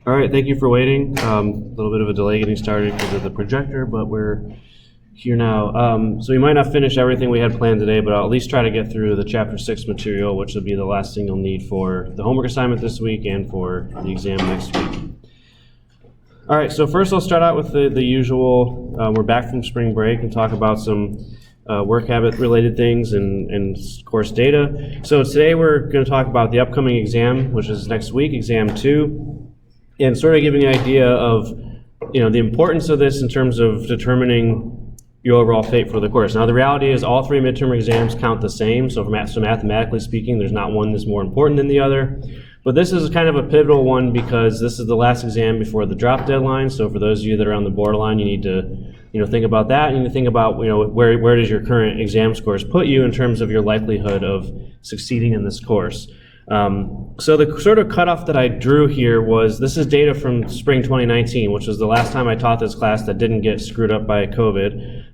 All right, thank you for waiting. A little bit of a delay getting started because of the projector, but we're here now. So we might not finish everything we had planned today, but I'll at least try to get through the Chapter 6 material, which will be the last thing you'll need for the homework assignment this week and for the exam next week. All right, so first I'll start out with the usual. We're back from spring break and talk about some work habit related things and course data. So today we're going to talk about the upcoming exam, which is next week, exam 2. And sort of giving an idea of, the importance of this in terms of determining your overall fate for the course. Now, the reality is all 3 midterm exams count the same. So mathematically speaking, there's not one that's more important than the other. But this is kind of a pivotal one because this is the last exam before the drop deadline. So for those of you that are on the borderline, you need to, think about that. You need to think about, where does your current exam scores put you in terms of your likelihood of succeeding in this course. So the sort of cutoff that I drew here was, this is data from spring 2019, which was the last time I taught this class that didn't get screwed up by COVID.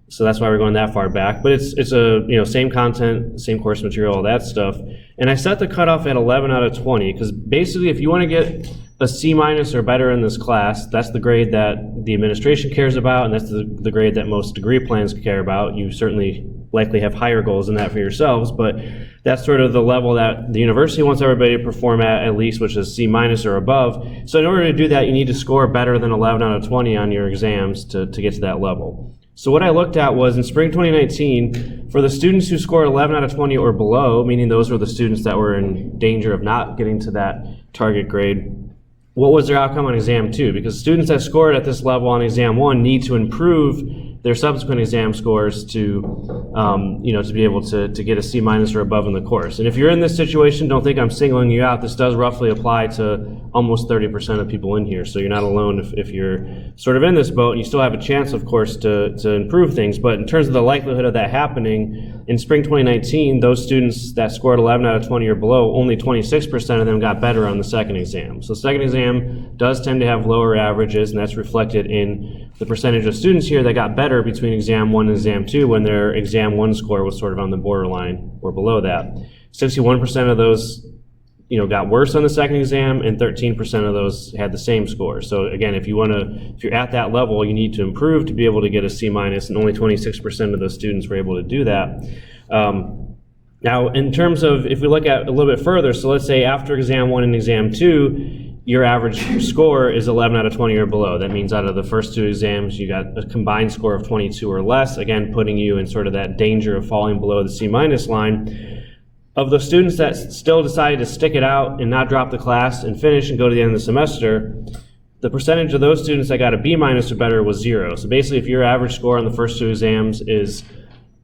So that's why we're going that far back. But it's a same content, same course material, all that stuff. And I set the cutoff at 11 out of 20 because basically, if you want to get a C- or better in this class, that's the grade that the administration cares about, and that's the grade that most degree plans care about. You certainly likely have higher goals than that for yourselves, but that's sort of the level that the university wants everybody to perform at least, which is C- or above. So in order to do that, you need to score better than 11 out of 20 on your exams to get to that level. So what I looked at was in spring 2019, for the students who scored 11 out of 20 or below, meaning those were the students that were in danger of not getting to that target grade, what was their outcome on exam 2? Because students that scored at this level on exam 1 need to improve their subsequent exam scores to be able to get a C- or above in the course. And if you're in this situation, don't think I'm singling you out. This does roughly apply to almost 30% of people in here. So you're not alone if you're sort of in this boat, and you still have a chance, of course, to improve things. But in terms of the likelihood of that happening, in spring 2019, those students that scored 11 out of 20 or below, only 26% of them got better on the second exam. So the second exam does tend to have lower averages, and that's reflected in the percentage of students here that got better between exam 1 and exam 2 when their exam 1 score was sort of on the borderline or below that. 61% of those got worse on the second exam, and 13% of those had the same score. So again, if you're at that level, you need to improve to be able to get a C-, and only 26% of those students were able to do that. Now, in terms of, if we look at a little bit further, so let's say after exam 1 and exam 2, your average score is 11 out of 20 or below. That means out of the first 2 exams, you got a combined score of 22 or less, again, putting you in sort of that danger of falling below the C- line. Of the students that still decided to stick it out and not drop the class and finish and go to the end of the semester, the percentage of those students that got a B- or better was 0. So basically, if your average score on the first 2 exams is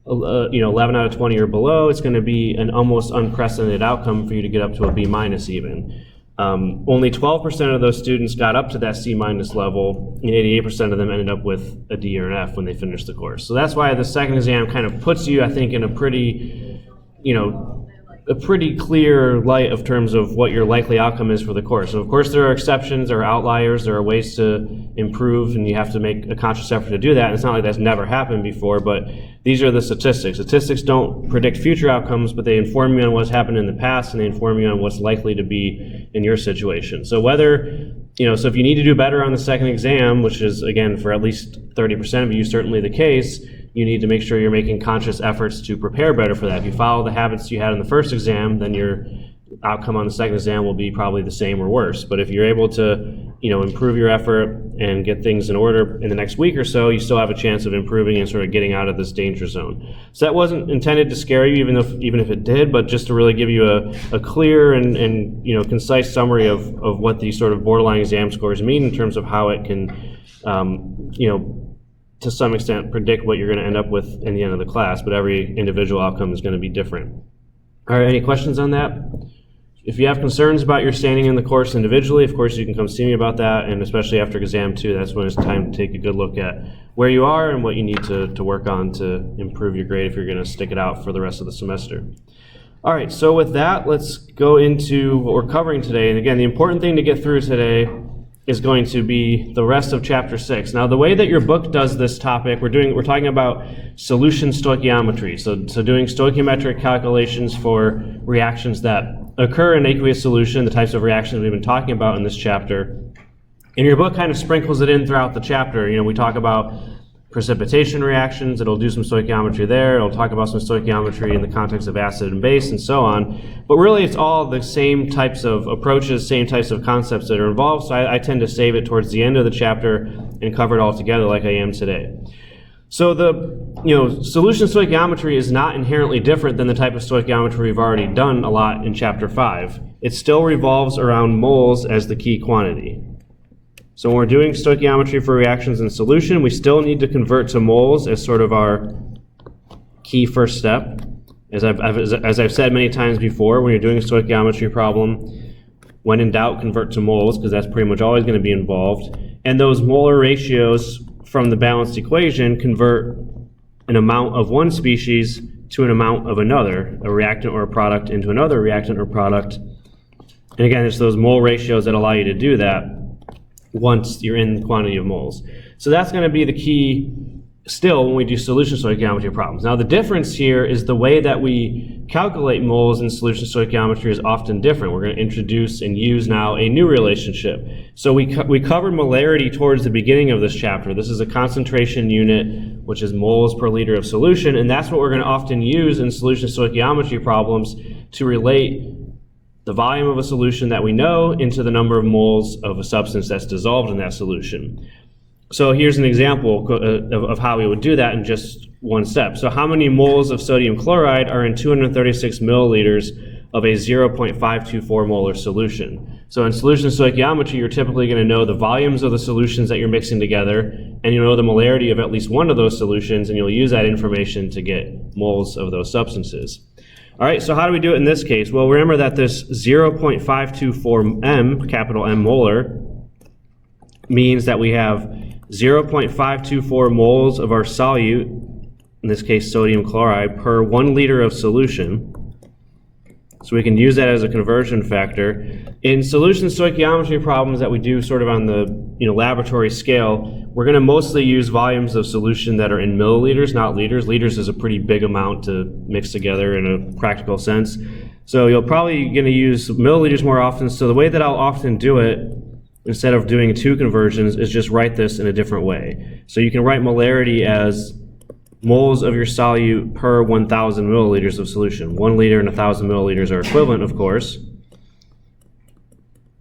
11 out of 20 or below, it's going to be an almost unprecedented outcome for you to get up to a B- even. Only 12% of those students got up to that C- level, and 88% of them ended up with a D or an F when they finished the course. So that's why the second exam kind of puts you, I think, in a pretty clear light of terms of what your likely outcome is for the course. So of course there are exceptions, there are outliers, there are ways to improve, and you have to make a conscious effort to do that. And it's not like that's never happened before, but these are the statistics. Statistics don't predict future outcomes, but they inform you on what's happened in the past, and they inform you on what's likely to be in your situation. So whether, so if you need to do better on the second exam, which is, again, for at least 30% of you, certainly the case, you need to make sure you're making conscious efforts to prepare better for that. If you follow the habits you had in the first exam, then your outcome on the second exam will be probably the same or worse. But if you're able to, improve your effort and get things in order in the next week or so, you still have a chance of improving and sort of getting out of this danger zone. So that wasn't intended to scare you, even if it did, but just to really give you a clear and concise summary of what these sort of borderline exam scores mean in terms of how it can, to some extent predict what you're going to end up with in the end of the class, but every individual outcome is going to be different. All right, any questions on that? If you have concerns about your standing in the course individually, of course you can come see me about that, and especially after exam 2, that's when it's time to take a good look at where you are and what you need to work on to improve your grade if you're going to stick it out for the rest of the semester. All right, so with that, let's go into what we're covering today. And again, the important thing to get through today is going to be the rest of chapter 6. Now, the way that your book does this topic, we're talking about solution stoichiometry. So doing stoichiometric calculations for reactions that occur in aqueous solution, the types of reactions we've been talking about in this chapter. And your book kind of sprinkles it in throughout the chapter. We talk about precipitation reactions. It'll do some stoichiometry there. It'll talk about some stoichiometry in the context of acid and base and so on. But really, it's all the same types of approaches, same types of concepts that are involved. So I tend to save it towards the end of the chapter and cover it all together like I am today. So the solution stoichiometry is not inherently different than the type of stoichiometry we've already done a lot in chapter 5. It still revolves around moles as the key quantity. So when we're doing stoichiometry for reactions in solution, we still need to convert to moles as sort of our key first step. As I've said many times before, when you're doing a stoichiometry problem, when in doubt, convert to moles, because that's pretty much always going to be involved. And those molar ratios from the balanced equation convert an amount of one species to an amount of another, a reactant or a product into another reactant or product. And again, it's those mole ratios that allow you to do that once you're in the quantity of moles. So that's going to be the key still when we do solution stoichiometry problems. Now the difference here is the way that we calculate moles in solution stoichiometry is often different. We're going to introduce and use now a new relationship. So we covered molarity towards the beginning of this chapter. This is a concentration unit, which is moles per liter of solution, and that's what we're going to often use in solution stoichiometry problems to relate the volume of a solution that we know into the number of moles of a substance that's dissolved in that solution. So here's an example of how we would do that in just one step. So how many moles of sodium chloride are in 236 milliliters of a 0.524 molar solution? So in solution stoichiometry, you're typically going to know the volumes of the solutions that you're mixing together, and you know the molarity of at least one of those solutions, and you'll use that information to get moles of those substances. All right, so how do we do it in this case? Well, remember that this 0.524 m, capital M molar, means that we have 0.524 moles of our solute, in this case sodium chloride, per 1 liter of solution. So we can use that as a conversion factor. In solution stoichiometry problems that we do sort of on the laboratory scale, we're going to mostly use volumes of solution that are in milliliters, not liters. Liters is a pretty big amount to mix together in a practical sense. So you're probably going to use milliliters more often. So the way that I'll often do it, instead of doing two conversions, is just write this in a different way. So you can write molarity as moles of your solute per 1,000 milliliters of solution. 1 liter and 1,000 milliliters are equivalent, of course.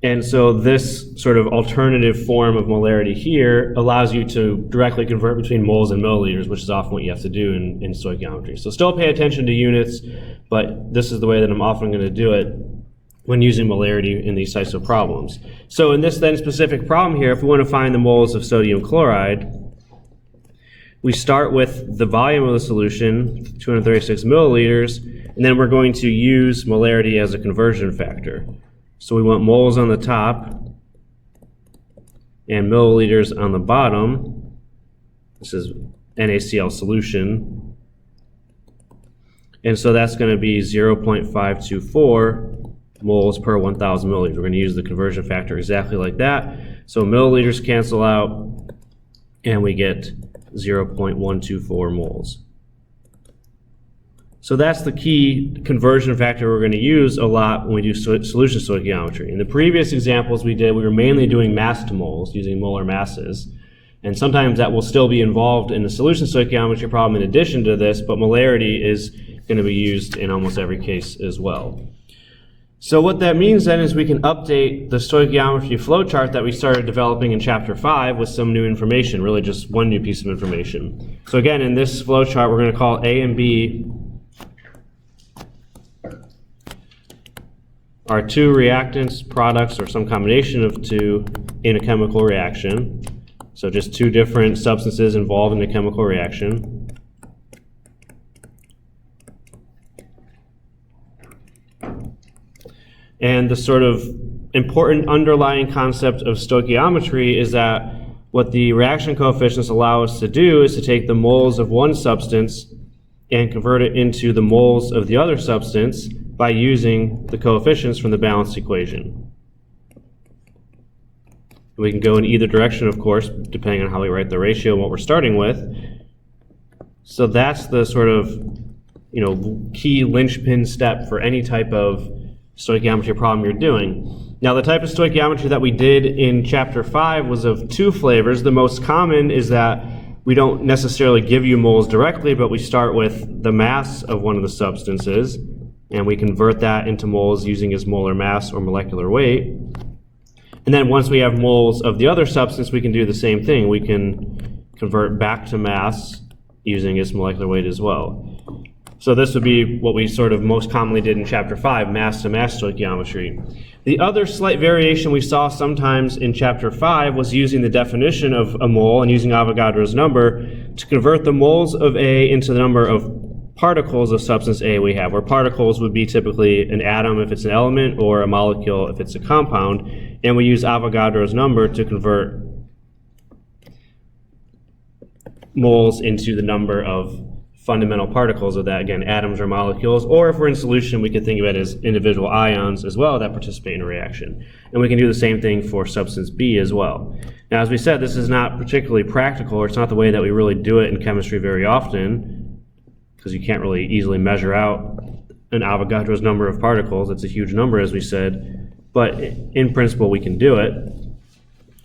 And so this sort of alternative form of molarity here allows you to directly convert between moles and milliliters, which is often what you have to do in stoichiometry. So still pay attention to units, but this is the way that I'm often going to do it when using molarity in these types of problems. So in this then specific problem here, if we want to find the moles of sodium chloride, we start with the volume of the solution, 236 milliliters, and then we're going to use molarity as a conversion factor. So we want moles on the top and milliliters on the bottom. This is NaCl solution. And so that's going to be 0.524 moles per 1,000 milliliters. We're going to use the conversion factor exactly like that. So milliliters cancel out, and we get 0.124 moles. So that's the key conversion factor we're going to use a lot when we do solution stoichiometry. In the previous examples we did, we were mainly doing mass to moles, using molar masses. And sometimes that will still be involved in the solution stoichiometry problem in addition to this, but molarity is going to be used in almost every case as well. So what that means then is we can update the stoichiometry flowchart that we started developing in chapter 5 with some new information, really just one new piece of information. So again, in this flowchart, we're going to call A and B are two reactants, products, or some combination of two in a chemical reaction. So just two different substances involved in a chemical reaction. And the sort of important underlying concept of stoichiometry is that what the reaction coefficients allow us to do is to take the moles of one substance and convert it into the moles of the other substance by using the coefficients from the balanced equation. We can go in either direction, of course, depending on how we write the ratio and what we're starting with. So that's the sort of key linchpin step for any type of stoichiometry problem you're doing. Now, the type of stoichiometry that we did in chapter 5 was of two flavors. The most common is that we don't necessarily give you moles directly, but we start with the mass of one of the substances, and we convert that into moles using its molar mass or molecular weight. And then once we have moles of the other substance, we can do the same thing. We can convert back to mass using its molecular weight as well. So this would be what we sort of most commonly did in chapter 5, mass to mass stoichiometry. The other slight variation we saw sometimes in chapter 5 was using the definition of a mole and using Avogadro's number to convert the moles of A into the number of particles of substance A we have, where particles would be typically an atom if it's an element or a molecule if it's a compound, and we use Avogadro's number to convert moles into the number of fundamental particles of that, again, atoms or molecules, or if we're in solution, we can think of it as individual ions as well that participate in a reaction. And we can do the same thing for substance B as well. Now, as we said, this is not particularly practical, or it's not the way that we really do it in chemistry very often, because you can't really easily measure out an Avogadro's number of particles. It's a huge number, as we said, but in principle, we can do it,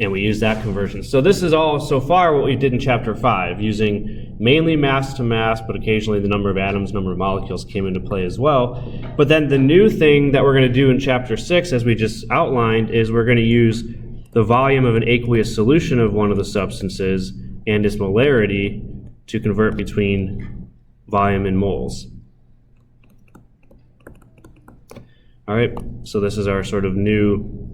and we use that conversion. So this is all, so far, what we did in chapter 5, using mainly mass to mass, but occasionally the number of atoms, number of molecules came into play as well. But then the new thing that we're going to do in chapter 6, as we just outlined, is we're going to use the volume of an aqueous solution of one of the substances and its molarity to convert between volume and moles. All right, so this is our sort of new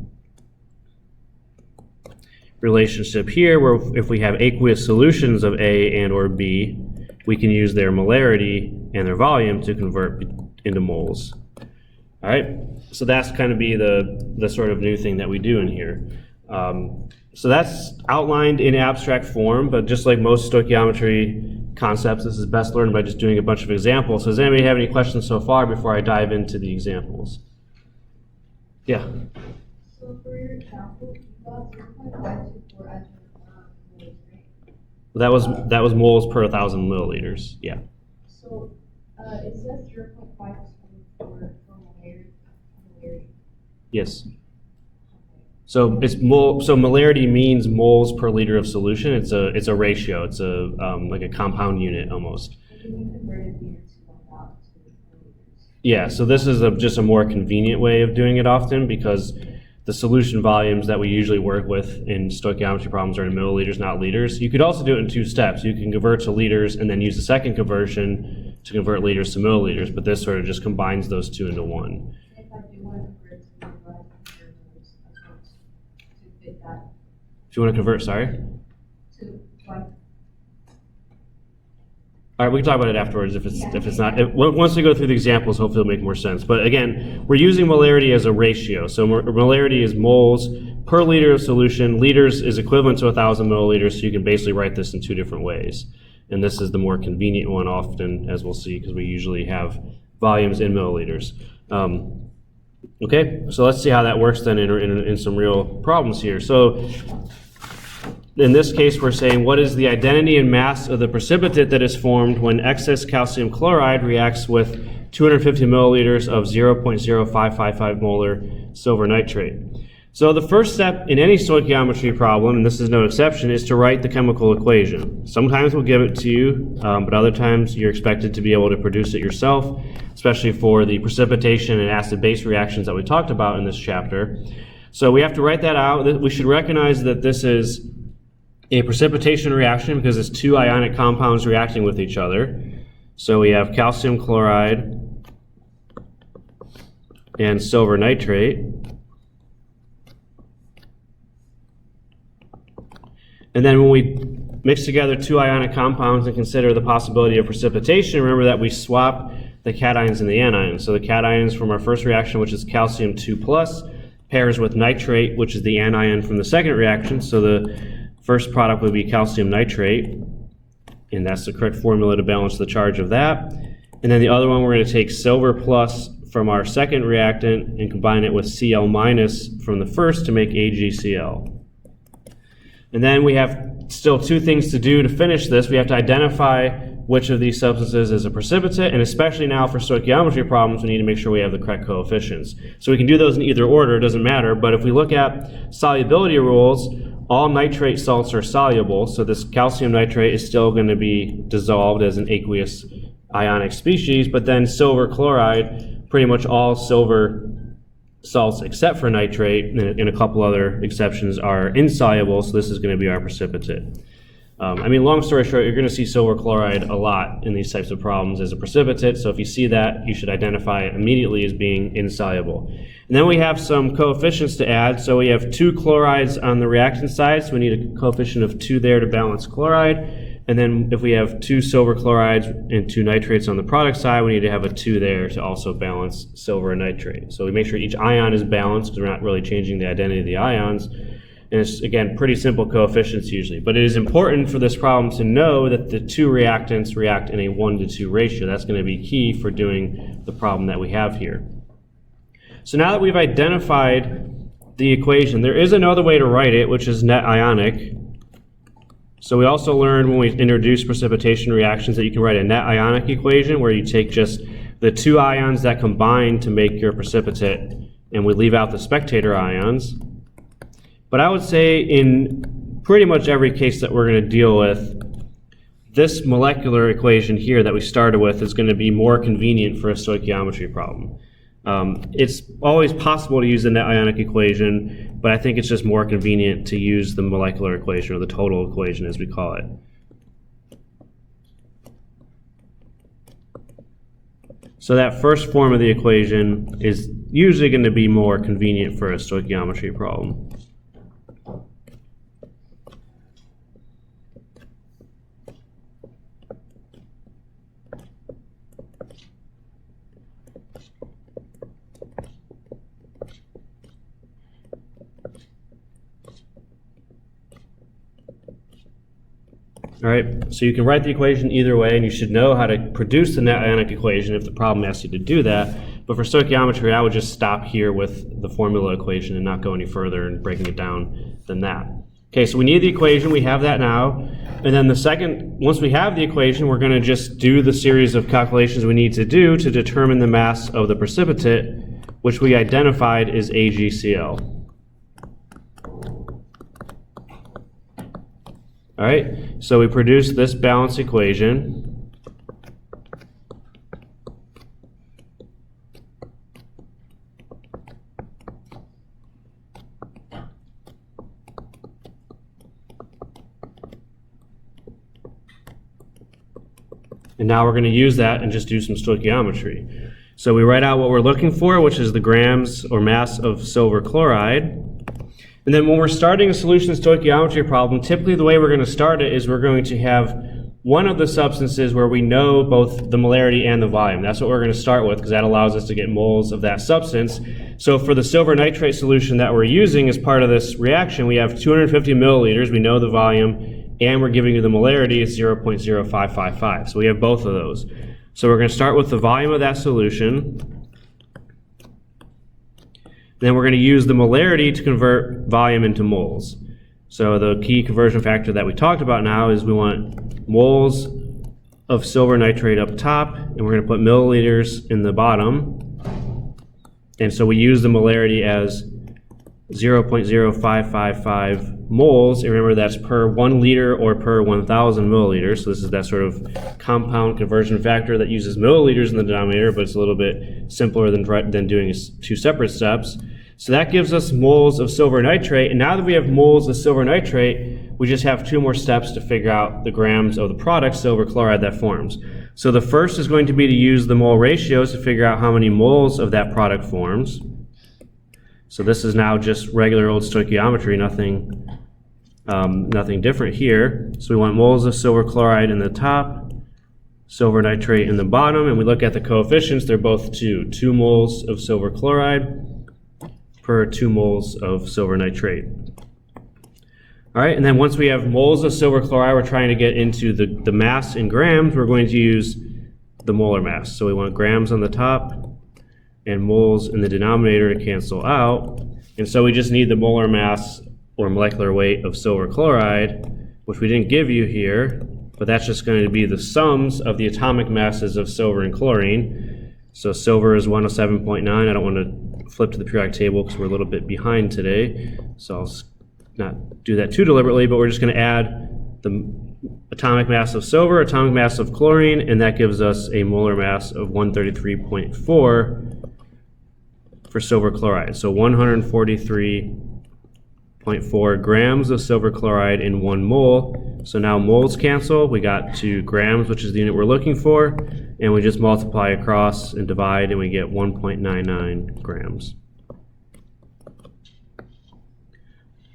relationship here, where if we have aqueous solutions of A and or B, we can use their molarity and their volume to convert into moles. All right, so that's kind of be the sort of new thing that we do in here. So that's outlined in abstract form, but just like most stoichiometry concepts, this is best learned by just doing a bunch of examples. So does anybody have any questions so far before I dive into the examples? Yeah? So for your example, you got 0.524 as your That was moles per 1,000 milliliters. Yeah. So it says 0.5 for molarity. Yes. So it's so molarity means moles per liter of solution. It's a ratio. It's a like a compound unit almost. Can you convert it here to 1,000 milliliters? Yeah. So this is just a more convenient way of doing it often, because the solution volumes that we usually work with in stoichiometry problems are in milliliters, not liters. You could also do it in two steps. You can convert to liters and then use the second conversion to convert liters to milliliters, but this sort of just combines those two into one. If I do want to convert to milliliters, to fit that. If you want to convert, sorry? To like. All right, we can talk about it afterwards if it's not. Once we go through the examples, hopefully it'll make more sense. But again, we're using molarity as a ratio. So molarity is moles per liter of solution. Liters is equivalent to 1,000 milliliters, so you can basically write this in two different ways. And this is the more convenient one often, as we'll see, because we usually have volumes in milliliters. Okay, so let's see how that works then in some real problems here. So in this case, we're saying what is the identity and mass of the precipitate that is formed when excess calcium chloride reacts with 250 milliliters of 0.0555 molar silver nitrate. So the first step in any stoichiometry problem, and this is no exception, is to write the chemical equation. Sometimes we'll give it to you, but other times you're expected to be able to produce it yourself, especially for the precipitation and acid-base reactions that we talked about in this chapter. So we have to write that out. We should recognize that this is a precipitation reaction because it's two ionic compounds reacting with each other. So we have calcium chloride and silver nitrate. And then when we mix together two ionic compounds and consider the possibility of precipitation, remember that we swap the cations and the anions. So the cations from our first reaction, which is calcium 2+, pairs with nitrate, which is the anion from the second reaction. So the first product would be calcium nitrate, and that's the correct formula to balance the charge of that. And then the other one, we're going to take silver plus from our second reactant and combine it with Cl minus from the first to make AgCl. And then we have still two things to do to finish this. We have to identify which of these substances is a precipitate, and especially now for stoichiometry problems, we need to make sure we have the correct coefficients. So we can do those in either order, it doesn't matter, but if we look at solubility rules, all nitrate salts are soluble, so this calcium nitrate is still going to be dissolved as an aqueous ionic species, but then silver chloride, pretty much all silver salts except for nitrate, and a couple other exceptions, are insoluble, so this is going to be our precipitate. I mean, long story short, you're going to see silver chloride a lot in these types of problems as a precipitate, so if you see that, you should identify it immediately as being insoluble. And then we have some coefficients to add, so we have 2 chlorides on the reactant side, so we need a coefficient of 2 there to balance chloride. And then if we have 2 silver chlorides and 2 nitrates on the product side, we need to have a 2 there to also balance silver and nitrate. So we make sure each ion is balanced because we're not really changing the identity of the ions. And it's, again, pretty simple coefficients usually. But it is important for this problem to know that the 2 reactants react in a 1-to-2 ratio. That's going to be key for doing the problem that we have here. So now that we've identified the equation, there is another way to write it, which is net ionic. So we also learned when we introduced precipitation reactions that you can write a net ionic equation where you take just the 2 ions that combine to make your precipitate and we leave out the spectator ions. But I would say in pretty much every case that we're going to deal with, this molecular equation here that we started with is going to be more convenient for a stoichiometry problem. It's always possible to use the net ionic equation, but I think it's just more convenient to use the molecular equation, or the total equation as we call it. So that first form of the equation is usually going to be more convenient for a stoichiometry problem. All right, so you can write the equation either way, and you should know how to produce the net ionic equation if the problem asks you to do that. But for stoichiometry, I would just stop here with the formula equation and not go any further and breaking it down than that. Okay, so we need the equation, we have that now. And then the second, once we have the equation, we're going to just do the series of calculations we need to do to determine the mass of the precipitate, which we identified as AgCl. All right, so we produce this balance equation. And now we're going to use that and just do some stoichiometry. So we write out what we're looking for, which is the grams or mass of silver chloride. And then when we're starting a solution stoichiometry problem, typically the way we're going to start it is we're going to have one of the substances where we know both the molarity and the volume. That's what we're going to start with because that allows us to get moles of that substance. So for the silver nitrate solution that we're using as part of this reaction, we have 250 milliliters, we know the volume, and we're giving you the molarity, it's 0.0555. So we have both of those. So we're going to start with the volume of that solution. Then we're going to use the molarity to convert volume into moles. So the key conversion factor that we talked about now is we want moles of silver nitrate up top, and we're going to put milliliters in the bottom. And so we use the molarity as 0.0555 moles. And remember, that's per 1 liter or per 1,000 milliliters. So this is that sort of compound conversion factor that uses milliliters in the denominator, but it's a little bit simpler than doing 2 separate steps. So that gives us moles of silver nitrate. And now that we have moles of silver nitrate, we just have 2 more steps to figure out the grams of the product, silver chloride, that forms. So the first is going to be to use the mole ratios to figure out how many moles of that product forms. So this is now just regular old stoichiometry, nothing different here. So we want moles of silver chloride in the top, silver nitrate in the bottom, and we look at the coefficients, they're both 2. 2 moles of silver chloride per 2 moles of silver nitrate. All right, and then once we have moles of silver chloride, we're trying to get into the mass in grams. We're going to use the molar mass. So we want grams on the top and moles in the denominator to cancel out. And so we just need the molar mass or molecular weight of silver chloride, which we didn't give you here. but that's just going to be the sums of the atomic masses of silver and chlorine. So silver is 107.9. I don't want to flip to the periodic table because we're a little bit behind today, so I'll not do that too deliberately, but we're just going to add the atomic mass of silver, atomic mass of chlorine, and that gives us a molar mass of 133.4 for silver chloride. So 143.4 grams of silver chloride in 1 mole. So now moles cancel. We got to grams, which is the unit we're looking for, and we just multiply across and divide, and we get 1.99 grams.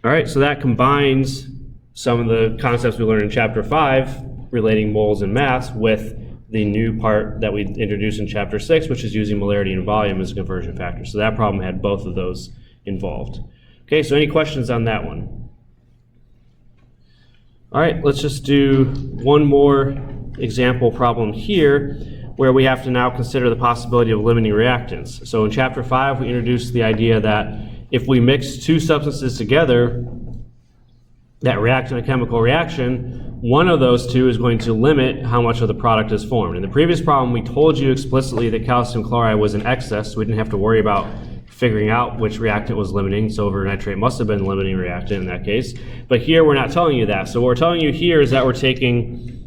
All right, so that combines some of the concepts we learned in chapter 5 relating moles and mass with the new part that we introduced in chapter 6, which is using molarity and volume as a conversion factor. So that problem had both of those involved. Okay, so any questions on that one? All right, let's just do one more example problem here where we have to now consider the possibility of limiting reactants. So in chapter 5, we introduced the idea that if we mix two substances together that react in a chemical reaction, one of those two is going to limit how much of the product is formed. In the previous problem, we told you explicitly that calcium chloride was in excess, so we didn't have to worry about figuring out which reactant was limiting. Silver nitrate must have been the limiting reactant in that case. But here, we're not telling you that. So what we're telling you here is that we're taking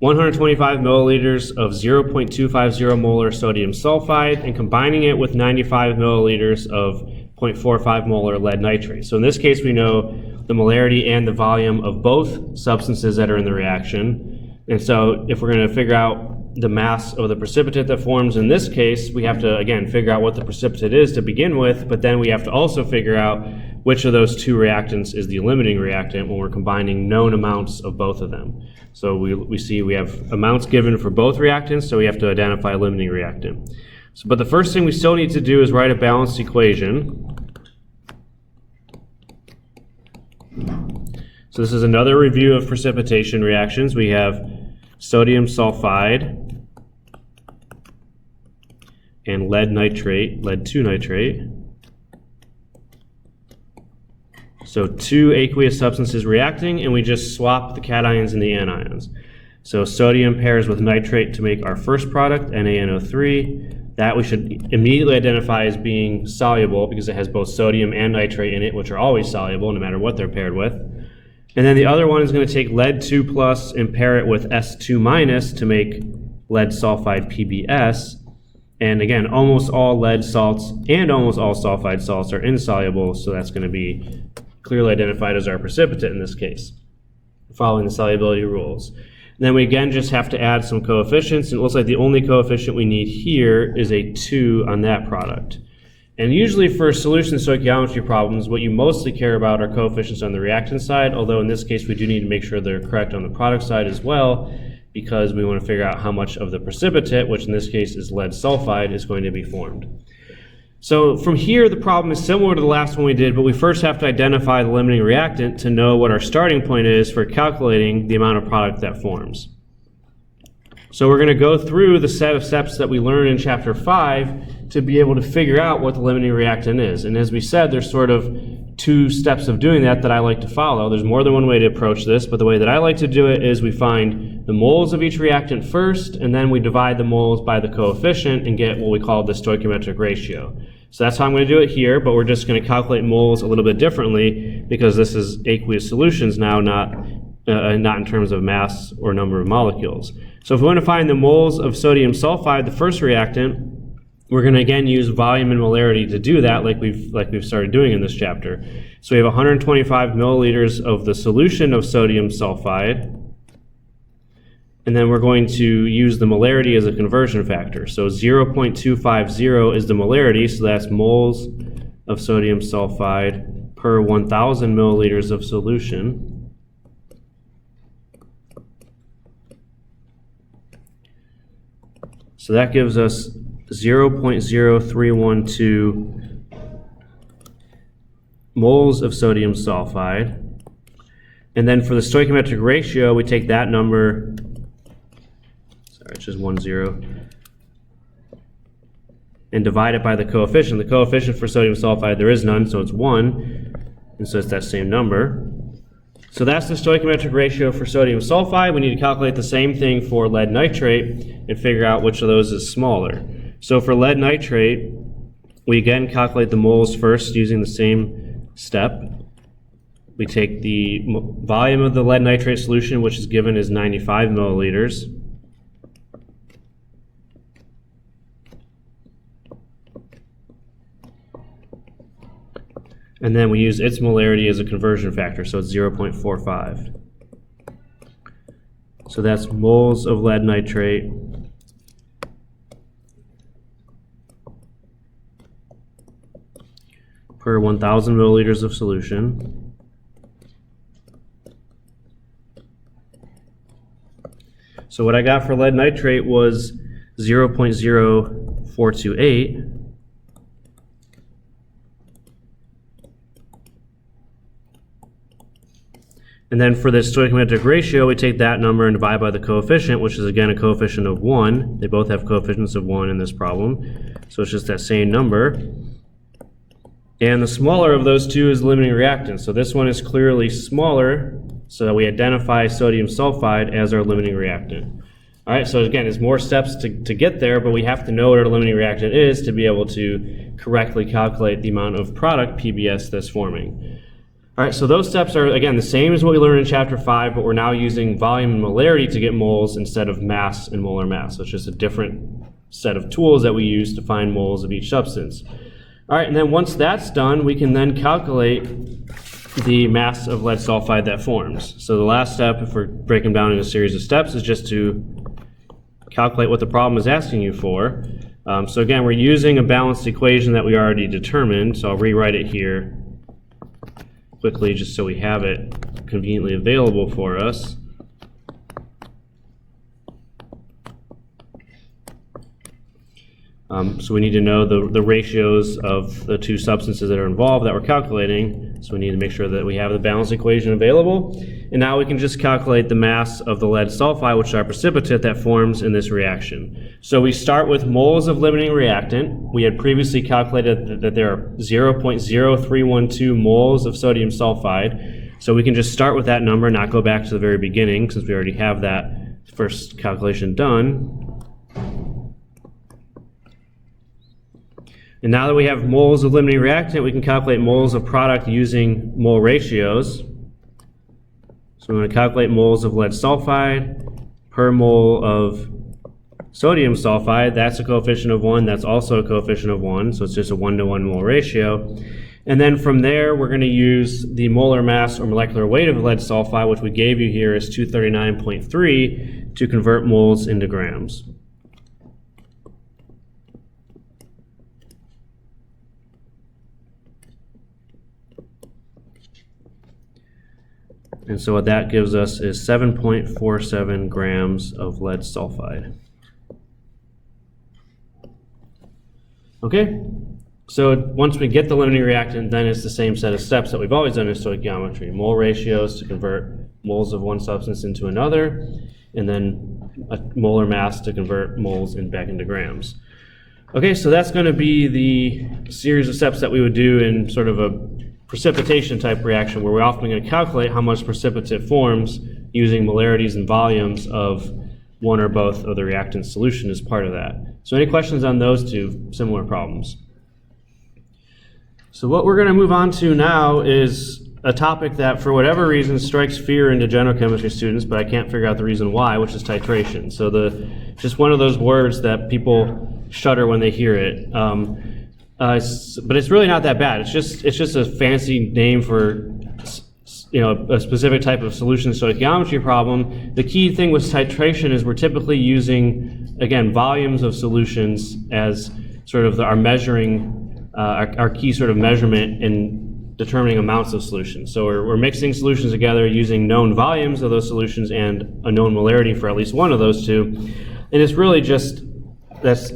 125 milliliters of 0.250 molar sodium sulfide and combining it with 95 milliliters of 0.45 molar lead nitrate. So in this case, we know the molarity and the volume of both substances that are in the reaction. And so if we're going to figure out the mass of the precipitate that forms in this case, we have to, again, figure out what the precipitate is to begin with, but then we have to also figure out which of those two reactants is the limiting reactant when we're combining known amounts of both of them. So we see we have amounts given for both reactants, so we have to identify a limiting reactant. So, but the first thing we still need to do is write a balanced equation. So this is another review of precipitation reactions. We have sodium sulfide and lead nitrate, lead 2 nitrate. So two aqueous substances reacting, and we just swap the cations and the anions. So sodium pairs with nitrate to make our first product, NaNO3. That we should immediately identify as being soluble because it has both sodium and nitrate in it, which are always soluble no matter what they're paired with. And then the other one is going to take lead 2 plus and pair it with S2 minus to make lead sulfide PBS. And again, almost all lead salts and almost all sulfide salts are insoluble, so that's going to be clearly identified as our precipitate in this case, following the solubility rules. And then we again just have to add some coefficients, and it looks like the only coefficient we need here is a 2 on that product. And usually for solution stoichiometry problems, what you mostly care about are coefficients on the reactant side, although in this case we do need to make sure they're correct on the product side as well, because we want to figure out how much of the precipitate, which in this case is lead sulfide, is going to be formed. So from here, the problem is similar to the last one we did, but we first have to identify the limiting reactant to know what our starting point is for calculating the amount of product that forms. So we're going to go through the set of steps that we learned in chapter 5 to be able to figure out what the limiting reactant is. And as we said, there's sort of 2 steps of doing that I like to follow. There's more than one way to approach this, but the way that I like to do it is we find the moles of each reactant first, and then we divide the moles by the coefficient and get what we call the stoichiometric ratio. So that's how I'm going to do it here, but we're just going to calculate moles a little bit differently because this is aqueous solutions now, not in terms of mass or number of molecules. So if we want to find the moles of sodium sulfide, the first reactant, we're going to again use volume and molarity to do that, like we've started doing in this chapter. So we have 125 milliliters of the solution of sodium sulfide, and then we're going to use the molarity as a conversion factor. So 0.250 is the molarity, so that's moles of sodium sulfide per 1,000 milliliters of solution. So that gives us 0.0312 moles of sodium sulfide. And then for the stoichiometric ratio, we take that number, sorry, it's just 10, and divide it by the coefficient. The coefficient for sodium sulfide, there is none, so it's 1, and so it's that same number. So that's the stoichiometric ratio for sodium sulfide. We need to calculate the same thing for lead nitrate and figure out which of those is smaller. So for lead nitrate, we again calculate the moles first using the same step. We take the volume of the lead nitrate solution, which is given as 95 milliliters. And then we use its molarity as a conversion factor, so it's 0.45. So that's moles of lead nitrate per 1,000 milliliters of solution. So what I got for lead nitrate was 0.0428. And then for this stoichiometric ratio, we take that number and divide by the coefficient, which is again a coefficient of 1. They both have coefficients of 1 in this problem. So it's just that same number. And the smaller of those two is limiting reactant. So this one is clearly smaller, so that we identify sodium sulfide as our limiting reactant. All right, so again, it's more steps to get there, but we have to know what our limiting reactant is to be able to correctly calculate the amount of product PBS that's forming. All right, so those steps are, again, the same as what we learned in chapter 5, but we're now using volume and molarity to get moles instead of mass and molar mass. So it's just a different set of tools that we use to find moles of each substance. All right, and then once that's done, we can then calculate the mass of lead sulfide that forms. So the last step, if we're breaking down into a series of steps, is just to calculate what the problem is asking you for. So again, we're using a balanced equation that we already determined, so I'll rewrite it here quickly just so we have it conveniently available for us. So we need to know the ratios of the two substances that are involved that we're calculating. So we need to make sure that we have the balanced equation available. And now we can just calculate the mass of the lead sulfide, which is our precipitate that forms in this reaction. So we start with moles of limiting reactant. We had previously calculated that there are 0.0312 moles of sodium sulfide. So we can just start with that number, not go back to the very beginning, since we already have that first calculation done. And now that we have moles of limiting reactant, we can calculate moles of product using mole ratios. So we're going to calculate moles of lead sulfide per mole of sodium sulfide. That's a coefficient of 1. That's also a coefficient of 1. So it's just a 1-to-1 mole ratio. And then from there, we're going to use the molar mass or molecular weight of lead sulfide, which we gave you here as 239.3, to convert moles into grams. And so what that gives us is 7.47 grams of lead sulfide. Okay, so once we get the limiting reactant, then it's the same set of steps that we've always done in stoichiometry. Mole ratios to convert moles of one substance into another, and then a molar mass to convert moles back into grams. Okay, so that's going to be the series of steps that we would do in sort of a precipitation type reaction, where we're often going to calculate how much precipitate forms using molarities and volumes of one or both of the reactant solution as part of that. So any questions on those two similar problems? So what we're going to move on to now is a topic that for whatever reason strikes fear into general chemistry students, but I can't figure out the reason why, which is titration. So just one of those words that people shudder when they hear it. But it's really not that bad. It's just a fancy name for a specific type of solution stoichiometry problem. The key thing with titration is we're typically using, again, volumes of solutions as sort of our measuring, our key sort of measurement in determining amounts of solutions. So we're mixing solutions together using known volumes of those solutions and a known molarity for at least one of those two. And it's really just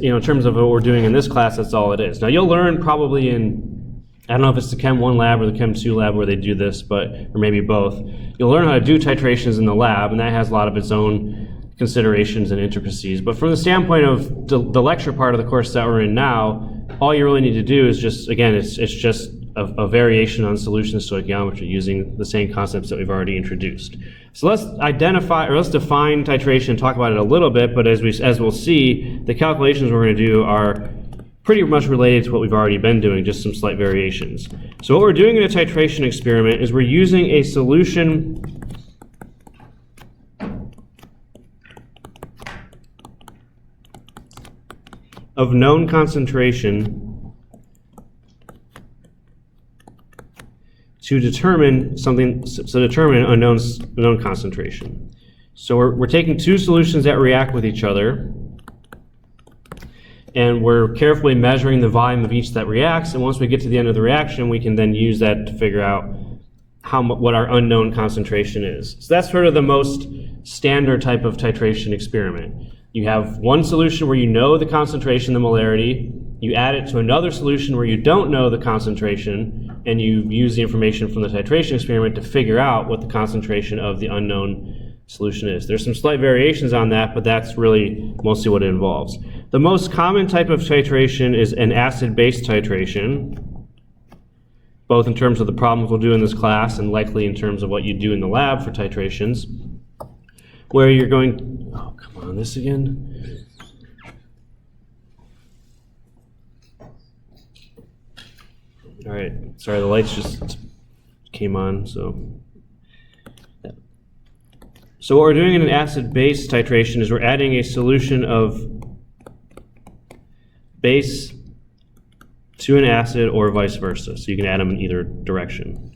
in terms of what we're doing in this class, that's all it is. Now you'll learn probably in, I don't know if it's the Chem 1 lab or the Chem 2 lab where they do this, or maybe both. You'll learn how to do titrations in the lab, and that has a lot of its own considerations and intricacies. But from the standpoint of the lecture part of the course that we're in now, all you really need to do is just, again, it's just a variation on solution stoichiometry using the same concepts that we've already introduced. So let's define titration and talk about it a little bit, but as we'll see, the calculations we're going to do are pretty much related to what we've already been doing, just some slight variations. So what we're doing in a titration experiment is we're using a solution of known concentration to determine a known concentration. So we're taking two solutions that react with each other, and we're carefully measuring the volume of each that reacts, and once we get to the end of the reaction, we can then use that to figure out what our unknown concentration is. So that's sort of the most standard type of titration experiment. You have one solution where you know the concentration, the molarity, you add it to another solution where you don't know the concentration, and you use the information from the titration experiment to figure out what the concentration of the unknown solution is. There's some slight variations on that, but that's really mostly what it involves. The most common type of titration is an acid-base titration, both in terms of the problems we'll do in this class and likely in terms of what you do in the lab for titrations, where you're going, oh, come on, this again? All right, sorry, the lights just came on, so. So what we're doing in an acid-base titration is we're adding a solution of base to an acid or vice versa. So you can add them in either direction.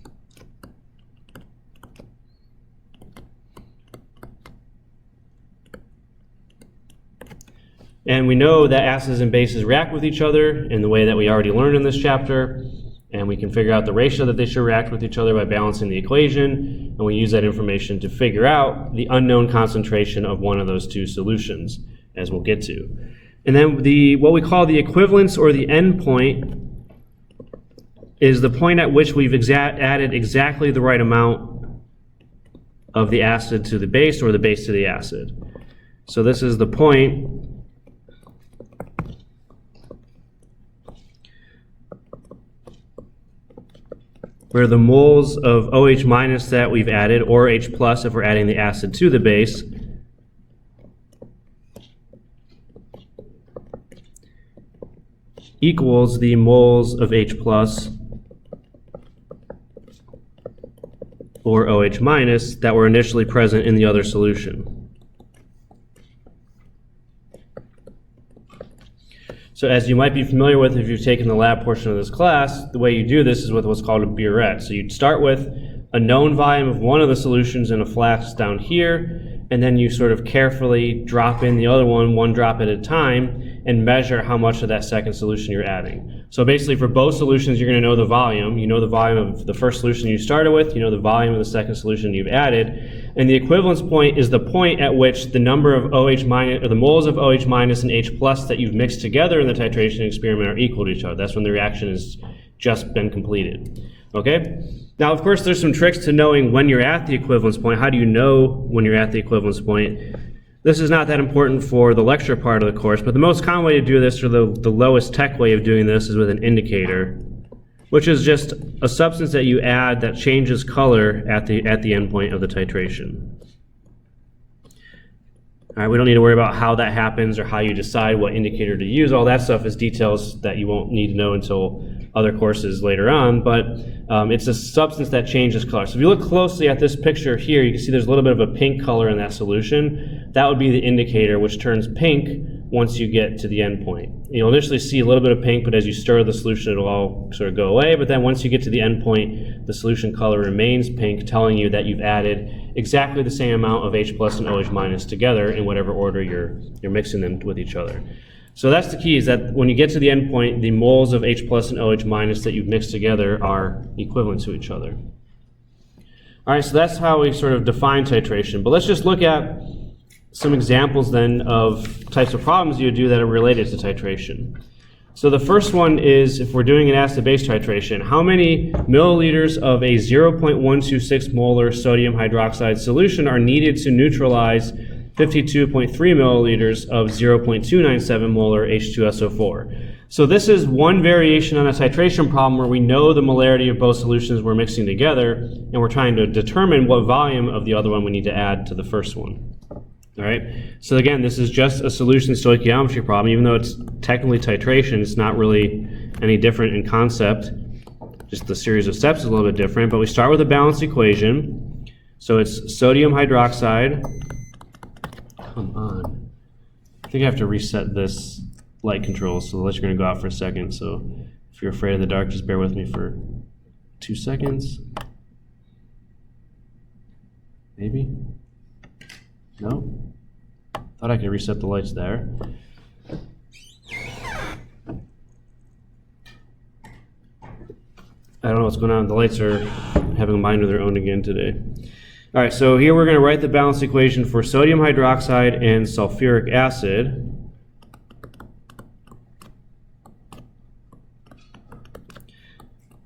And we know that acids and bases react with each other in the way that we already learned in this chapter. And we can figure out the ratio that they should react with each other by balancing the equation. And we use that information to figure out the unknown concentration of one of those two solutions, as we'll get to. And then what we call the equivalence or the end point is the point at which we've added exactly the right amount of the acid to the base or the base to the acid. So this is the point where the moles of OH minus that we've added, or H plus if we're adding the acid to the base, equals the moles of H plus or OH minus that were initially present in the other solution. So as you might be familiar with if you've taken the lab portion of this class, the way you do this is with what's called a burette. So you'd start with a known volume of one of the solutions in a flask down here, and then you sort of carefully drop in the other one drop at a time, and measure how much of that second solution you're adding. So basically for both solutions, you're going to know the volume. You know the volume of the first solution you started with, you know the volume of the second solution you've added, and the equivalence point is the point at which the number of OH minus, or the moles of OH minus and H plus that you've mixed together in the titration experiment are equal to each other. That's when the reaction has just been completed. Okay? Now, of course, there's some tricks to knowing when you're at the equivalence point. How do you know when you're at the equivalence point? This is not that important for the lecture part of the course, but the most common way to do this, or the lowest tech way of doing this, is with an indicator, which is just a substance that you add that changes color at the end point of the titration. All right, we don't need to worry about how that happens or how you decide what indicator to use. All that stuff is details that you won't need to know until other courses later on, but it's a substance that changes color. So if you look closely at this picture here, you can see there's a little bit of a pink color in that solution. That would be the indicator, which turns pink once you get to the end point. You'll initially see a little bit of pink, but as you stir the solution, it'll all sort of go away. But then once you get to the end point, the solution color remains pink, telling you that you've added exactly the same amount of H plus and OH minus together in whatever order you're mixing them with each other. So that's the key, is that when you get to the end point, the moles of H plus and OH minus that you've mixed together are equivalent to each other. All right, so that's how we sort of define titration. But let's just look at some examples then of types of problems you would do that are related to titration. So the first one is, if we're doing an acid-base titration, how many milliliters of a 0.126 molar sodium hydroxide solution are needed to neutralize 52.3 milliliters of 0.297 molar H2SO4? So this is one variation on a titration problem where we know the molarity of both solutions we're mixing together, and we're trying to determine what volume of the other one we need to add to the first one. All right, so again, this is just a solution stoichiometry problem. Even though it's technically titration, it's not really any different in concept. Just the series of steps is a little bit different, but we start with a balanced equation. So it's sodium hydroxide. Come on. I think I have to reset this light control, so the lights are going to go out for a second. So if you're afraid of the dark, just bear with me for 2 seconds. Maybe? No? Thought I could reset the lights there. I don't know what's going on. The lights are having a mind of their own again today. All right, so here we're going to write the balanced equation for sodium hydroxide and sulfuric acid.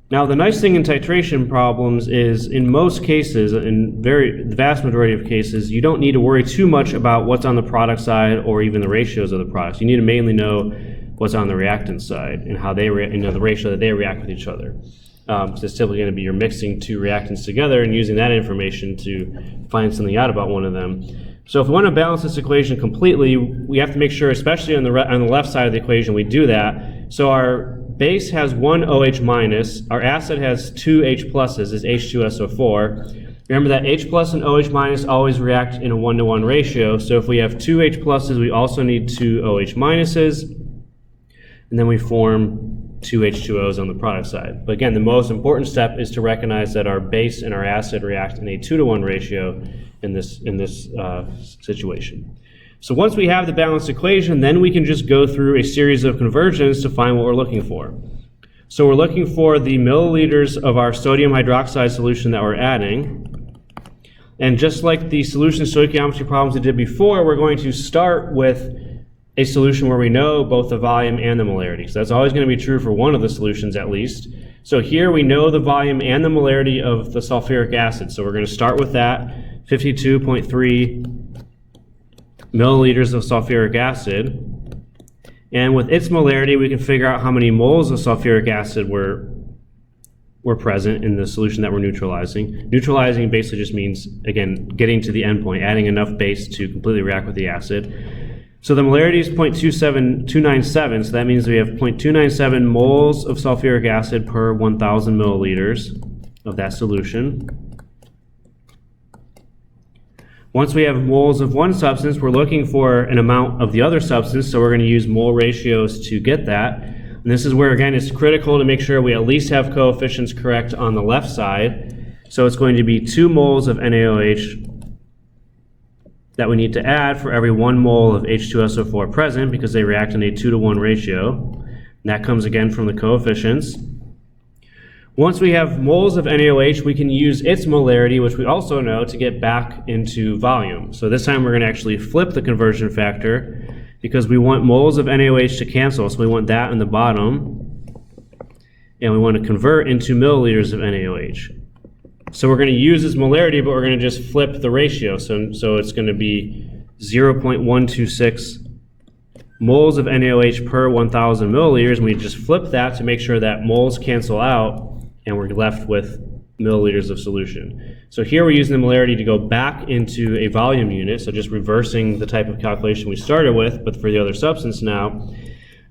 Now, the nice thing in titration problems is, in most cases, in the vast majority of cases, you don't need to worry too much about what's on the product side or even the ratios of the products. You need to mainly know what's on the reactant side and how they the ratio that they react with each other. So it's typically going to be you're mixing two reactants together and using that information to find something out about one of them. So if we want to balance this equation completely, we have to make sure, especially on the left side of the equation, we do that. So our base has one OH minus, our acid has two H pluses, is H2SO4. Remember that H plus and OH minus always react in a 1-to-1 ratio, so if we have two H pluses, we also need two OH minuses, and then we form two H2Os on the product side. But again, the most important step is to recognize that our base and our acid react in a 2-to-1 ratio in this situation. So once we have the balanced equation, then we can just go through a series of conversions to find what we're looking for. So we're looking for the milliliters of our sodium hydroxide solution that we're adding. And just like the solution stoichiometry problems we did before, we're going to start with a solution where we know both the volume and the molarity. So that's always going to be true for one of the solutions at least. So here we know the volume and the molarity of the sulfuric acid. So we're going to start with that, 52.3 milliliters of sulfuric acid. And with its molarity, we can figure out how many moles of sulfuric acid were present in the solution that we're neutralizing. Neutralizing basically just means, again, getting to the end point, adding enough base to completely react with the acid. So the molarity is 0.297, so that means we have 0.297 moles of sulfuric acid per 1,000 milliliters of that solution. Once we have moles of one substance, we're looking for an amount of the other substance, so we're going to use mole ratios to get that. And this is where, again, it's critical to make sure we at least have coefficients correct on the left side. So it's going to be 2 moles of NaOH that we need to add for every 1 mole of H2SO4 present, because they react in a 2-to-1 ratio. And that comes again from the coefficients. Once we have moles of NaOH, we can use its molarity, which we also know, to get back into volume. So this time we're going to actually flip the conversion factor, because we want moles of NaOH to cancel, so we want that in the bottom, and we want to convert into milliliters of NaOH. So we're going to use this molarity, but we're going to just flip the ratio. So it's going to be 0.126 moles of NaOH per 1,000 milliliters, and we just flip that to make sure that moles cancel out, and we're left with milliliters of solution. So here we're using the molarity to go back into a volume unit, so just reversing the type of calculation we started with, but for the other substance now.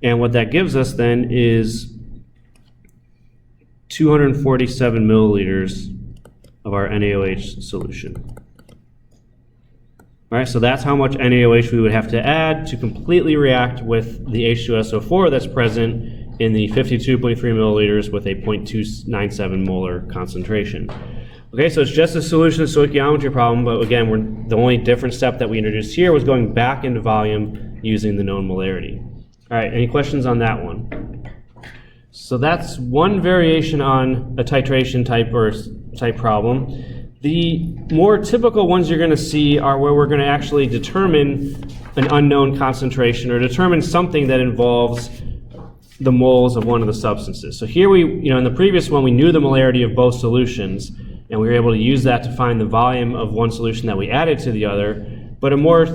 And what that gives us then is 247 milliliters of our NaOH solution. All right, so that's how much NaOH we would have to add to completely react with the H2SO4 that's present in the 52.3 milliliters with a 0.297 molar concentration. Okay, so it's just a solution of stoichiometry problem, but again, the only different step that we introduced here was going back into volume using the known molarity. All right, any questions on that one? So that's one variation on a titration type problem. The more typical ones you're going to see are where we're going to actually determine an unknown concentration or determine something that involves the moles of one of the substances. So here in the previous one, we knew the molarity of both solutions, and we were able to use that to find the volume of one solution that we added to the other. But a more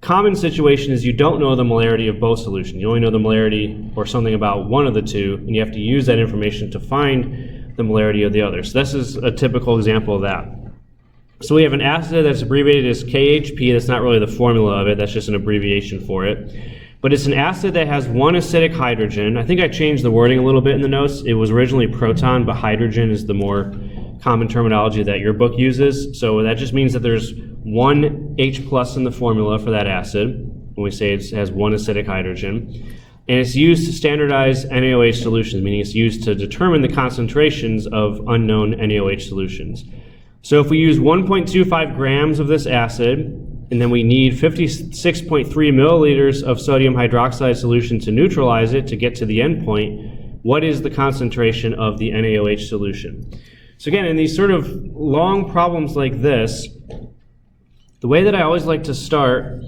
common situation is you don't know the molarity of both solutions. You only know the molarity or something about one of the two, and you have to use that information to find the molarity of the other. So this is a typical example of that. So we have an acid that's abbreviated as KHP. That's not really the formula of it. That's just an abbreviation for it. But it's an acid that has one acidic hydrogen. I think I changed the wording a little bit in the notes. It was originally proton, but hydrogen is the more common terminology that your book uses. So that just means that there's one H plus in the formula for that acid when we say it has one acidic hydrogen. And it's used to standardize NaOH solutions, meaning it's used to determine the concentrations of unknown NaOH solutions. So if we use 1.25 grams of this acid, and then we need 56.3 milliliters of sodium hydroxide solution to neutralize it to get to the end point, what is the concentration of the NaOH solution? So again, in these sort of long problems like this, the way that I always like to start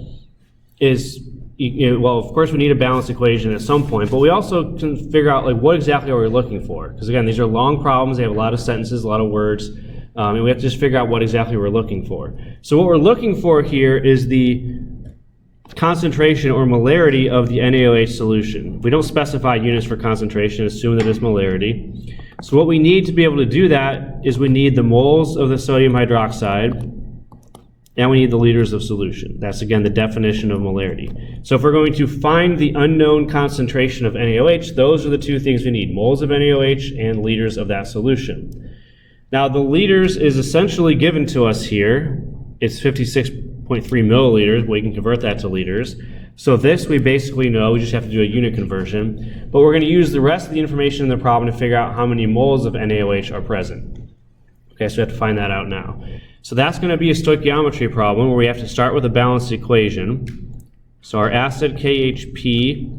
is, well, of course we need a balanced equation at some point, but we also can figure out like what exactly are we looking for? Because again, these are long problems, they have a lot of sentences, a lot of words, and we have to just figure out what exactly we're looking for. So what we're looking for here is the concentration or molarity of the NaOH solution. We don't specify units for concentration, assume that it's molarity. So what we need to be able to do that is we need the moles of the sodium hydroxide, and we need the liters of solution. That's again the definition of molarity. So if we're going to find the unknown concentration of NaOH, those are the two things we need, moles of NaOH and liters of that solution. Now the liters is essentially given to us here. It's 56.3 milliliters, we can convert that to liters. So this we basically know, we just have to do a unit conversion. But we're going to use the rest of the information in the problem to figure out how many moles of NaOH are present. Okay, so we have to find that out now. So that's going to be a stoichiometry problem where we have to start with a balanced equation. So our acid KHP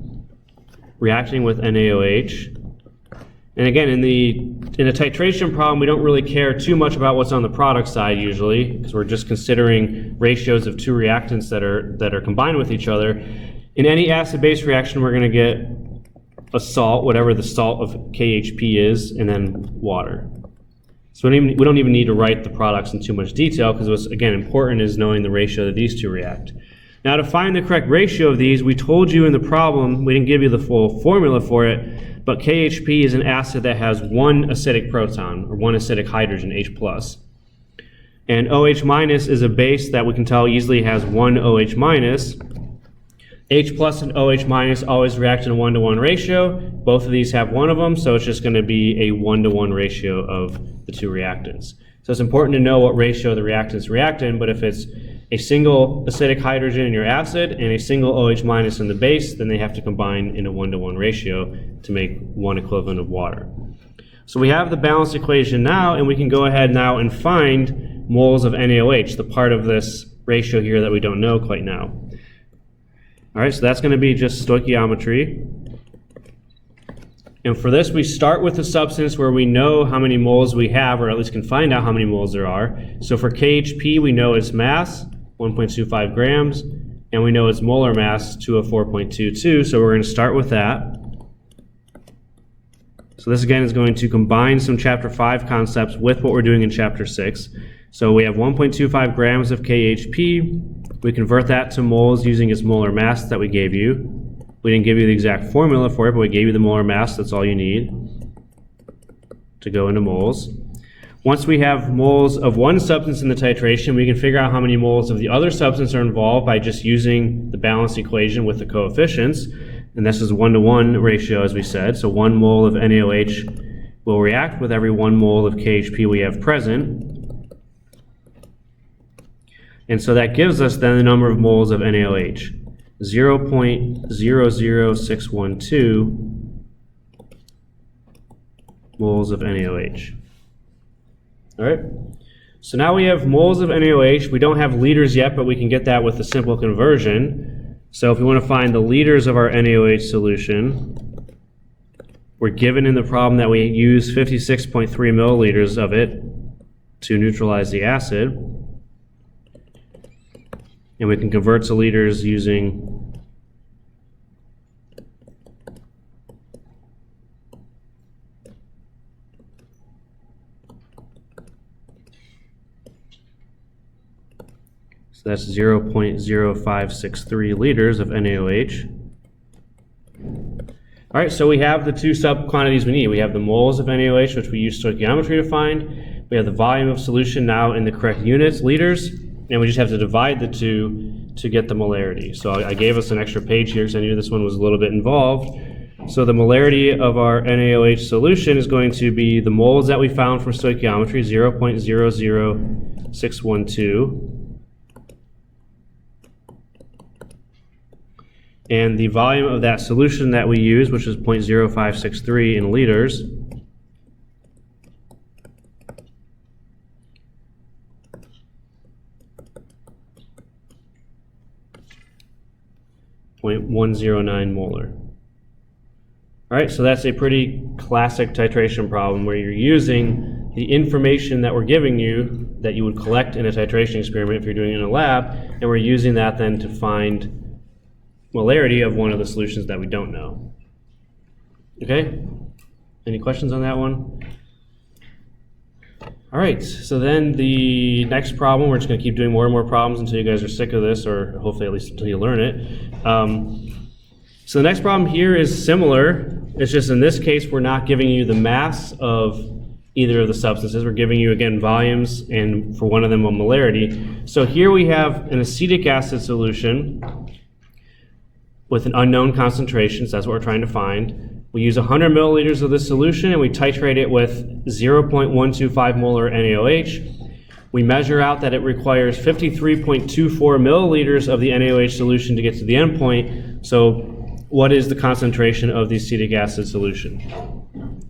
reacting with NaOH. And again, in a titration problem, we don't really care too much about what's on the product side usually, because we're just considering ratios of two reactants that are combined with each other. In any acid-base reaction, we're going to get a salt, whatever the salt of KHP is, and then water. So we don't even need to write the products in too much detail, because what's, again, important is knowing the ratio that these two react. Now to find the correct ratio of these, we told you in the problem, we didn't give you the full formula for it, but KHP is an acid that has one acidic proton, or one acidic hydrogen, H+. And OH- is a base that we can tell easily has one OH-. H+ and OH- always react in a 1-to-1 ratio. Both of these have one of them, so it's just going to be a 1-to-1 ratio of the two reactants. So it's important to know what ratio the reactants react in, but if it's a single acidic hydrogen in your acid and a single OH- in the base, then they have to combine in a 1-to-1 ratio to make one equivalent of water. So we have the balanced equation now, and we can go ahead now and find moles of NaOH, the part of this ratio here that we don't know quite now. All right, so that's going to be just stoichiometry. And for this, we start with a substance where we know how many moles we have, or at least can find out how many moles there are. So for KHP, we know its mass, 1.25 grams, and we know its molar mass, 204.22, so we're going to start with that. So this again is going to combine some chapter 5 concepts with what we're doing in chapter 6. So we have 1.25 grams of KHP. We convert that to moles using its molar mass that we gave you. We didn't give you the exact formula for it, but we gave you the molar mass. That's all you need to go into moles. Once we have moles of one substance in the titration, we can figure out how many moles of the other substance are involved by just using the balanced equation with the coefficients. And this is a 1-to-1 ratio, as we said. So 1 mole of NaOH will react with every 1 mole of KHP we have present. And so that gives us then the number of moles of NaOH. 0.00612 moles of NaOH. All right, so now we have moles of NaOH. We don't have liters yet, but we can get that with a simple conversion. So if we want to find the liters of our NaOH solution, we're given in the problem that we use 56.3 milliliters of it to neutralize the acid. And we can convert to liters using So that's 0.0563 liters of NaOH. All right, so we have the two sub-quantities we need. We have the moles of NaOH, which we use stoichiometry to find. We have the volume of solution now in the correct units, liters, and we just have to divide the two to get the molarity. So I gave us an extra page here because I knew this one was a little bit involved. So the molarity of our NaOH solution is going to be the moles that we found from stoichiometry, 0.00612. And the volume of that solution that we use, which is 0.0563 in liters, .109 molar. All right, so that's a pretty classic titration problem where you're using the information that we're giving you that you would collect in a titration experiment if you're doing it in a lab, and we're using that then to find molarity of one of the solutions that we don't know. Okay? Any questions on that one? All right, so then the next problem, we're just going to keep doing more and more problems until you guys are sick of this, or hopefully at least until you learn it. So the next problem here is similar. It's just in this case, we're not giving you the mass of either of the substances. We're giving you, again, volumes, and for one of them, a molarity. So here we have an acetic acid solution with an unknown concentration, so that's what we're trying to find. We use 100 milliliters of this solution and we titrate it with 0.125 molar NaOH. We measure out that it requires 53.24 milliliters of the NaOH solution to get to the endpoint. So what is the concentration of the acetic acid solution?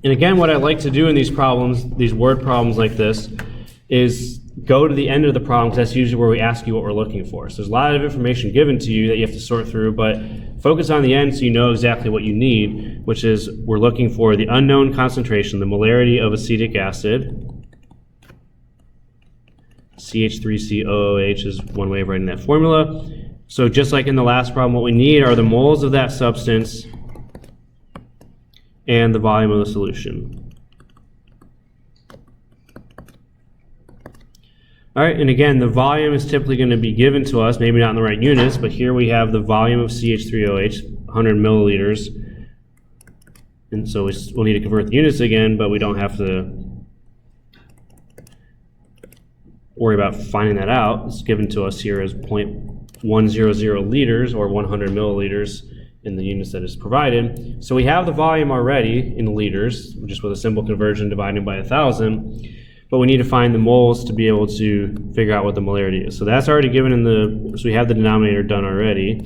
And again, what I like to do in these problems, these word problems like this, is go to the end of the problem, because that's usually where we ask you what we're looking for. So there's a lot of information given to you that you have to sort through, but focus on the end so you know exactly what you need, which is we're looking for the unknown concentration, the molarity of acetic acid. CH3COOH is one way of writing that formula. So just like in the last problem, what we need are the moles of that substance and the volume of the solution. All right, and again, the volume is typically going to be given to us, maybe not in the right units, but here we have the volume of CH3OH, 100 milliliters. And so we'll need to convert the units again, but we don't have to worry about finding that out. It's given to us here as 0.100 liters, or 100 milliliters in the units that is provided. So we have the volume already in liters, just with a simple conversion dividing by 1,000. But we need to find the moles to be able to figure out what the molarity is. So that's already given in so we have the denominator done already,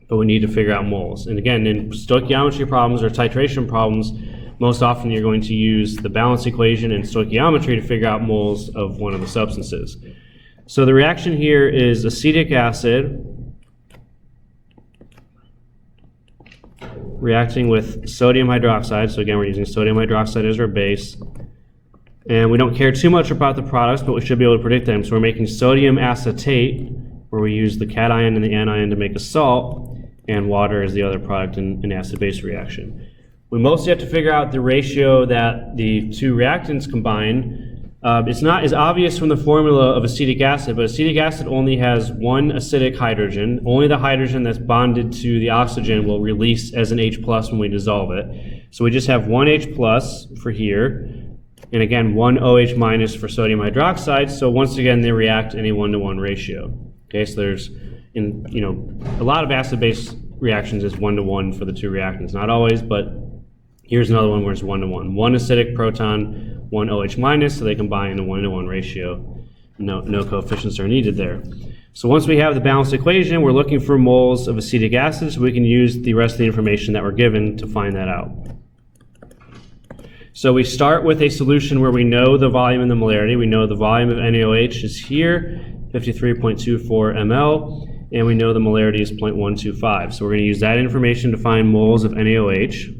but we need to figure out moles. And again, in stoichiometry problems or titration problems, most often you're going to use the balance equation and stoichiometry to figure out moles of one of the substances. So the reaction here is acetic acid reacting with sodium hydroxide. So again, we're using sodium hydroxide as our base. And we don't care too much about the products, but we should be able to predict them. So we're making sodium acetate, where we use the cation and the anion to make a salt, and water is the other product in an acid-base reaction. We mostly have to figure out the ratio that the two reactants combine. It's not as obvious from the formula of acetic acid, but acetic acid only has one acidic hydrogen. Only the hydrogen that's bonded to the oxygen will release as an H+ when we dissolve it. So we just have one H+ for here. And again, one OH- for sodium hydroxide. So once again, they react in a 1-to-1 ratio. Okay, so there's, a lot of acid-base reactions is 1-to-1 for the two reactants. Not always, but here's another one where it's 1-to-1. One acidic proton, one OH-, so they combine in a 1-to-1 ratio. No coefficients are needed there. So once we have the balanced equation, we're looking for moles of acetic acid, so we can use the rest of the information that we're given to find that out. So we start with a solution where we know the volume and the molarity. We know the volume of NaOH is here, 53.24 ml, and we know the molarity is 0.125. So we're going to use that information to find moles of NaOH.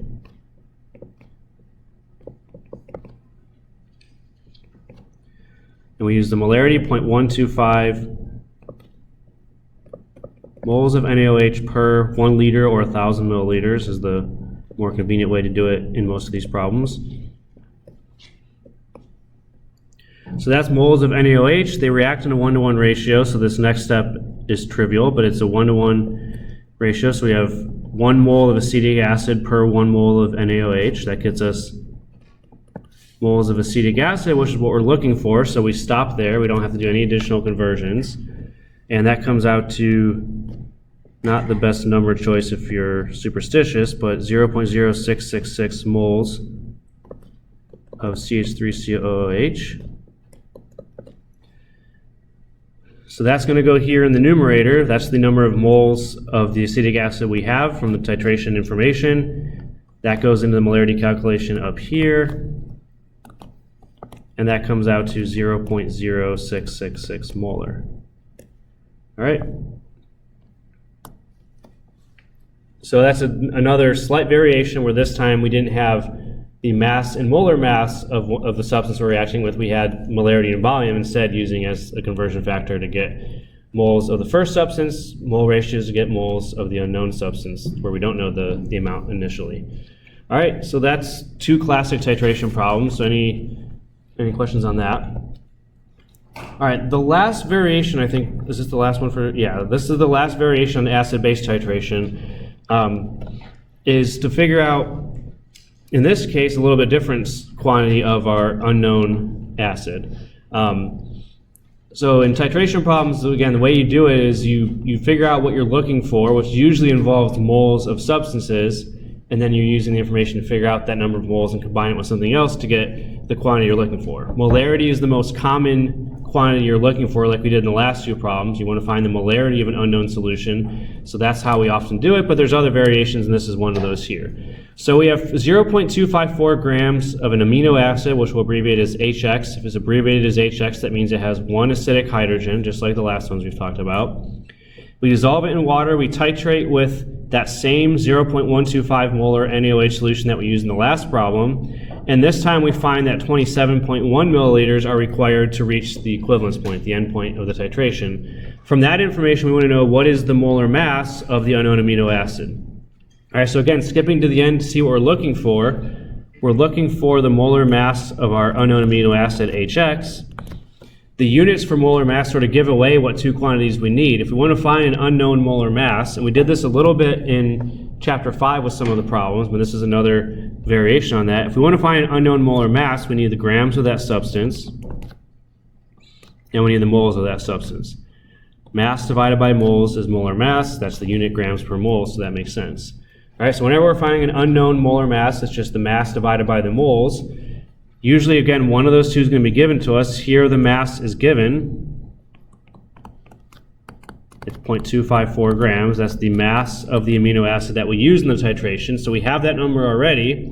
And we use the molarity, 0.125 moles of NaOH per 1 liter or 1,000 milliliters is the more convenient way to do it in most of these problems. So that's moles of NaOH. They react in a 1-to-1 ratio, so this next step is trivial, but it's a 1-to-1 ratio. So we have 1 mole of acetic acid per 1 mole of NaOH. That gets us moles of acetic acid, which is what we're looking for. So we stop there. We don't have to do any additional conversions. And that comes out to not the best number choice if you're superstitious, but 0.0666 moles of CH3COOH. So that's going to go here in the numerator. That's the number of moles of the acetic acid we have from the titration information. That goes into the molarity calculation up here. And that comes out to 0.0666 molar. All right. So that's another slight variation where this time we didn't have the mass and molar mass of the substance we're reacting with. We had molarity and volume instead, using as a conversion factor to get moles of the first substance, mole ratios to get moles of the unknown substance where we don't know the amount initially. All right, so that's 2 classic titration problems. So any questions on that? All right, the last variation, I think, is this the last one for, yeah, this is the last variation on acid-base titration, is to figure out, in this case, a little bit different quantity of our unknown acid. So in titration problems, again, the way you do it is you figure out what you're looking for, which usually involves moles of substances, and then you're using the information to figure out that number of moles and combine it with something else to get the quantity you're looking for. Molarity is the most common quantity you're looking for, like we did in the last 2 problems. You want to find the molarity of an unknown solution. So that's how we often do it, but there's other variations, and this is one of those here. So we have 0.254 grams of an amino acid, which we'll abbreviate as HX. If it's abbreviated as HX, that means it has 1 acidic hydrogen, just like the last ones we've talked about. We dissolve it in water. We titrate with that same 0.125 molar NaOH solution that we used in the last problem. And this time we find that 27.1 milliliters are required to reach the equivalence point, the end point of the titration. From that information, we want to know what is the molar mass of the unknown amino acid. All right, so again, skipping to the end to see what we're looking for. We're looking for the molar mass of our unknown amino acid, HX. The units for molar mass sort of give away what 2 quantities we need. If we want to find an unknown molar mass, and we did this a little bit in chapter 5 with some of the problems, but this is another variation on that. If we want to find an unknown molar mass, we need the grams of that substance, and we need the moles of that substance. Mass divided by moles is molar mass. That's the unit grams per mole, so that makes sense. All right, so whenever we're finding an unknown molar mass, it's just the mass divided by the moles. Usually, again, one of those 2 is going to be given to us. Here, the mass is given. It's 0.254 grams. That's the mass of the amino acid that we use in the titration. So we have that number already.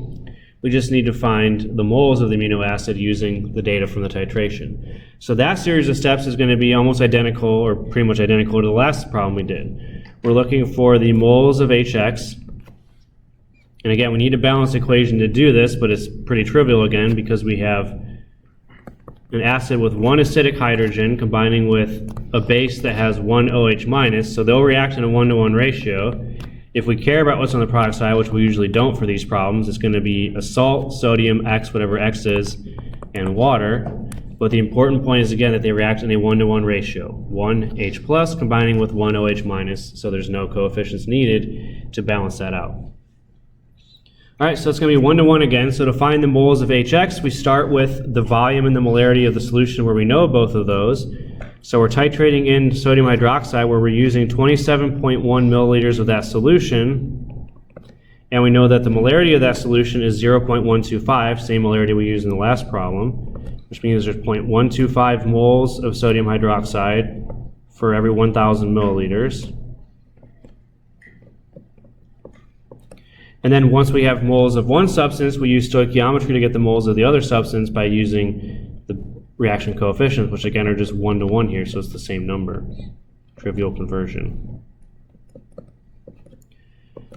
We just need to find the moles of the amino acid using the data from the titration. So that series of steps is going to be almost identical, or pretty much identical, to the last problem we did. We're looking for the moles of HX. And again, we need a balanced equation to do this, but it's pretty trivial again because we have an acid with 1 acidic hydrogen combining with a base that has 1 OH minus, so they'll react in a 1-to-1 ratio. If we care about what's on the product side, which we usually don't for these problems, it's going to be a salt, sodium, X, whatever X is, and water. But the important point is, again, that they react in a 1-to-1 ratio. 1 H plus combining with 1 OH minus, so there's no coefficients needed to balance that out. All right, so it's going to be 1-to-1 again. So to find the moles of HX, we start with the volume and the molarity of the solution where we know both of those. So we're titrating in sodium hydroxide where we're using 27.1 milliliters of that solution. And we know that the molarity of that solution is 0.125, same molarity we used in the last problem, which means there's 0.125 moles of sodium hydroxide for every 1,000 milliliters. And then once we have moles of one substance, we use stoichiometry to get the moles of the other substance by using the reaction coefficients, which again are just 1-to-1 here, so it's the same number. Trivial conversion. All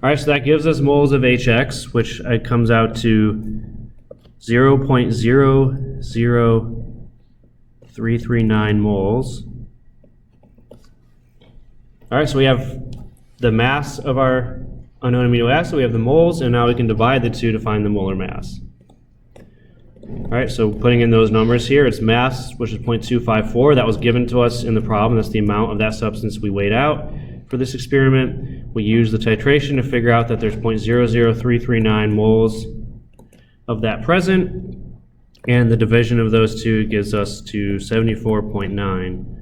right, so that gives us moles of HX, which comes out to 0.00339 moles. All right, so we have the mass of our unknown amino acid, we have the moles, and now we can divide the 2 to find the molar mass. All right, so putting in those numbers here, it's mass, which is 0.254. That was given to us in the problem. That's the amount of that substance we weighed out for this experiment. We use the titration to figure out that there's 0.00339 moles of that present, and the division of those two gives us to 74.9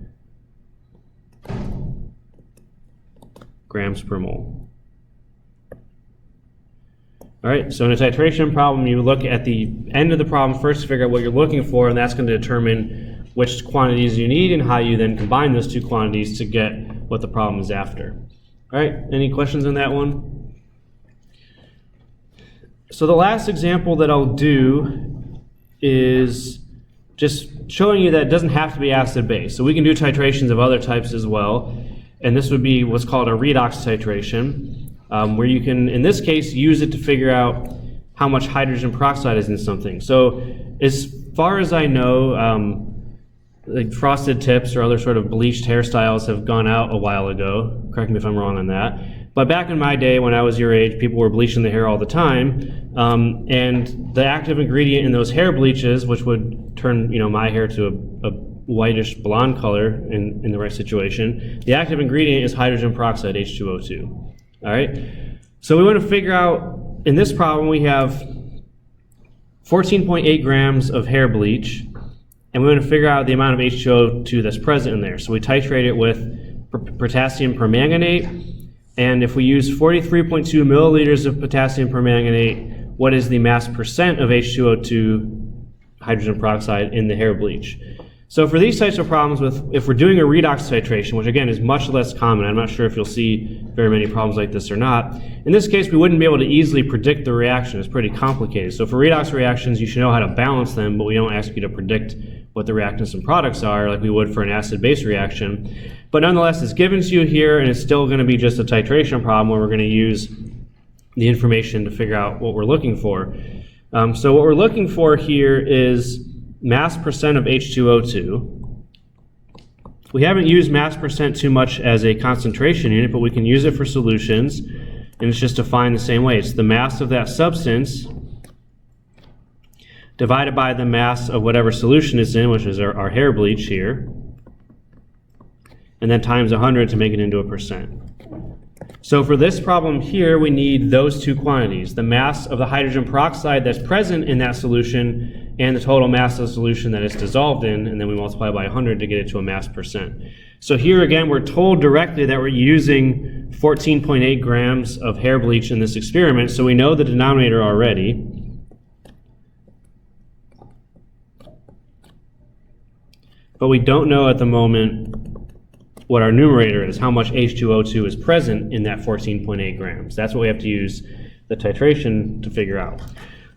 grams per mole. All right, so in a titration problem, you look at the end of the problem first to figure out what you're looking for, and that's going to determine which quantities you need and how you then combine those two quantities to get what the problem is after. All right, any questions on that one? So the last example that I'll do is just showing you that it doesn't have to be acid-base. So we can do titrations of other types as well, and this would be what's called a redox titration. Where you can, in this case, use it to figure out how much hydrogen peroxide is in something. So as far as I know, like frosted tips or other sort of bleached hairstyles have gone out a while ago. Correct me if I'm wrong on that. But back in my day, when I was your age, people were bleaching the hair all the time. And the active ingredient in those hair bleaches, which would turn my hair to a whitish blonde color in the right situation, the active ingredient is hydrogen peroxide, H2O2. All right, so we want to figure out, in this problem we have 14.8 grams of hair bleach, and we want to figure out the amount of H2O2 that's present in there. So we titrate it with potassium permanganate, and if we use 43.2 milliliters of potassium permanganate, what is the mass percent of H2O2 hydrogen peroxide in the hair bleach? So for these types of problems, if we're doing a redox titration, which again is much less common, I'm not sure if you'll see very many problems like this or not. In this case, we wouldn't be able to easily predict the reaction. It's pretty complicated. So for redox reactions, you should know how to balance them, but we don't ask you to predict what the reactants and products are like we would for an acid-base reaction. But nonetheless, it's given to you here, and it's still going to be just a titration problem where we're going to use the information to figure out what we're looking for. So what we're looking for here is mass percent of H2O2. We haven't used mass percent too much as a concentration unit, but we can use it for solutions, and it's just defined the same way. It's the mass of that substance divided by the mass of whatever solution it's in, which is our hair bleach here, and then times 100 to make it into a percent. So for this problem here, we need those two quantities, the mass of the hydrogen peroxide that's present in that solution and the total mass of the solution that it's dissolved in, and then we multiply by 100 to get it to a mass percent. So here again, we're told directly that we're using 14.8 grams of hair bleach in this experiment, so we know the denominator already. But we don't know at the moment what our numerator is, how much H2O2 is present in that 14.8 grams. That's what we have to use the titration to figure out.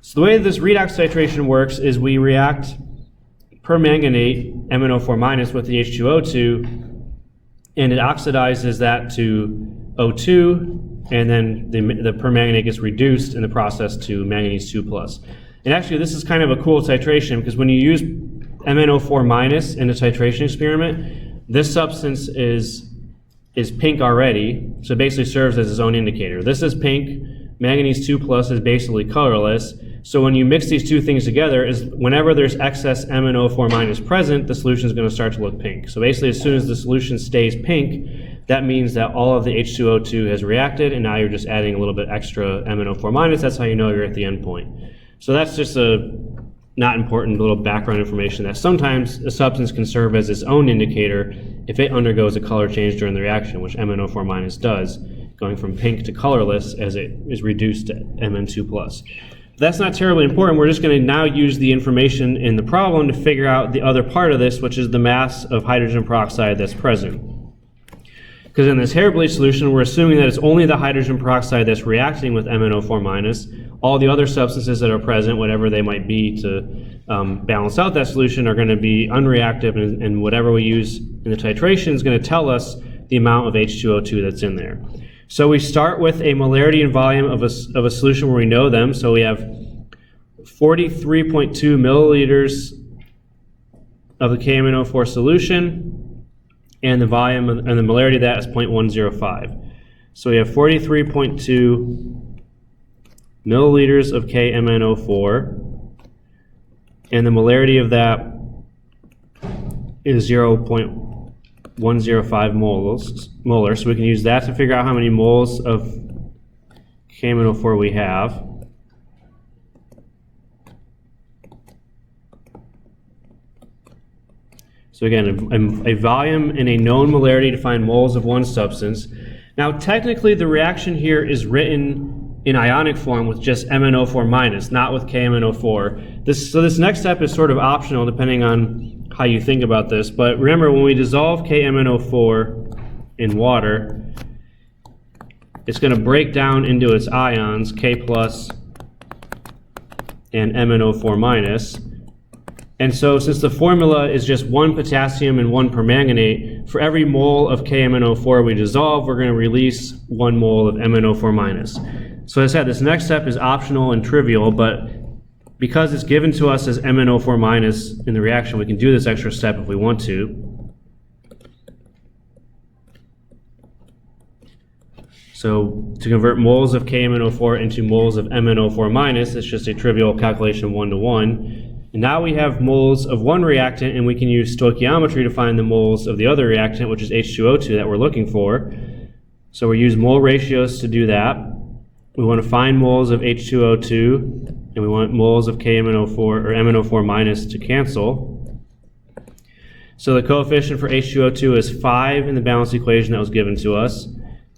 So the way this redox titration works is we react permanganate, MnO4- with the H2O2, and it oxidizes that to O2, and then the permanganate gets reduced in the process to manganese 2+. And actually this is kind of a cool titration because when you use MnO4- in a titration experiment, this substance is pink already, so it basically serves as its own indicator. This is pink, manganese 2+ is basically colorless, so when you mix these two things together, whenever there's excess MnO4- present, the solution is going to start to look pink. So basically as soon as the solution stays pink, that means that all of the H2O2 has reacted, and now you're just adding a little bit extra MnO4-. That's how you know you're at the end point. So that's just a not important little background information that sometimes a substance can serve as its own indicator if it undergoes a color change during the reaction, which MnO4- does, going from pink to colorless as it is reduced to Mn2+. That's not terribly important. We're just going to now use the information in the problem to figure out the other part of this, which is the mass of hydrogen peroxide that's present. Because in this hair bleach solution, we're assuming that it's only the hydrogen peroxide that's reacting with MnO4-. All the other substances that are present, whatever they might be to balance out that solution, are going to be unreactive, and whatever we use in the titration is going to tell us the amount of H2O2 that's in there. So we start with a molarity and volume of a solution where we know them. So we have 43.2 milliliters of the KMNO4 solution, and the volume and the molarity of that is 0.105. So we have 43.2 milliliters of KMNO4 and the molarity of that is 0.105 molar, so we can use that to figure out how many moles of KMnO4 we have. So again, a volume and a known molarity to find moles of one substance. Now technically the reaction here is written in ionic form with just MnO4 minus, not with KMnO4. So this next step is sort of optional depending on how you think about this. But remember, when we dissolve KMnO4 in water, it's going to break down into its ions, K plus and MnO4 minus. And so since the formula is just 1 potassium and 1 permanganate, for every mole of KMnO4 we dissolve, we're going to release 1 mole of MnO4 minus. So as I said, this next step is optional and trivial, but because it's given to us as MnO4 minus in the reaction, we can do this extra step if we want to. So to convert moles of KMnO4 into moles of MnO4 minus, it's just a trivial calculation 1-to-1. And now we have moles of one reactant, and we can use stoichiometry to find the moles of the other reactant, which is H2O2 that we're looking for. So we use mole ratios to do that. We want to find moles of H2O2, and we want moles of KMnO4 or MnO4 minus to cancel. So the coefficient for H2O2 is 5 in the balance equation that was given to us,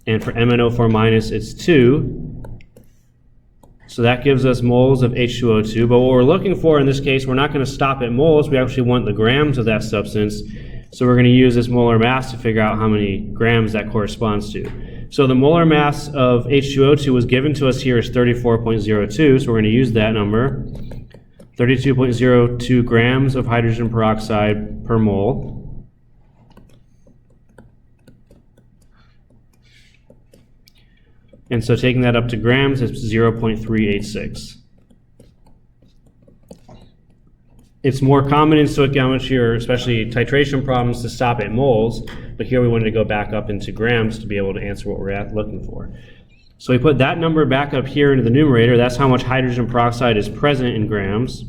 and for MnO4 minus it's 2. So that gives us moles of H2O2, but what we're looking for in this case, we're not going to stop at moles, we actually want the grams of that substance. So we're going to use this molar mass to figure out how many grams that corresponds to. So the molar mass of H2O2 was given to us here as 34.02, so we're going to use that number. 32.02 grams of hydrogen peroxide per mole. And so taking that up to grams, it's 0.386. It's more common in stoichiometry, or especially titration problems, to stop at moles, but here we wanted to go back up into grams to be able to answer what we're looking for. So we put that number back up here into the numerator. That's how much hydrogen peroxide is present in grams.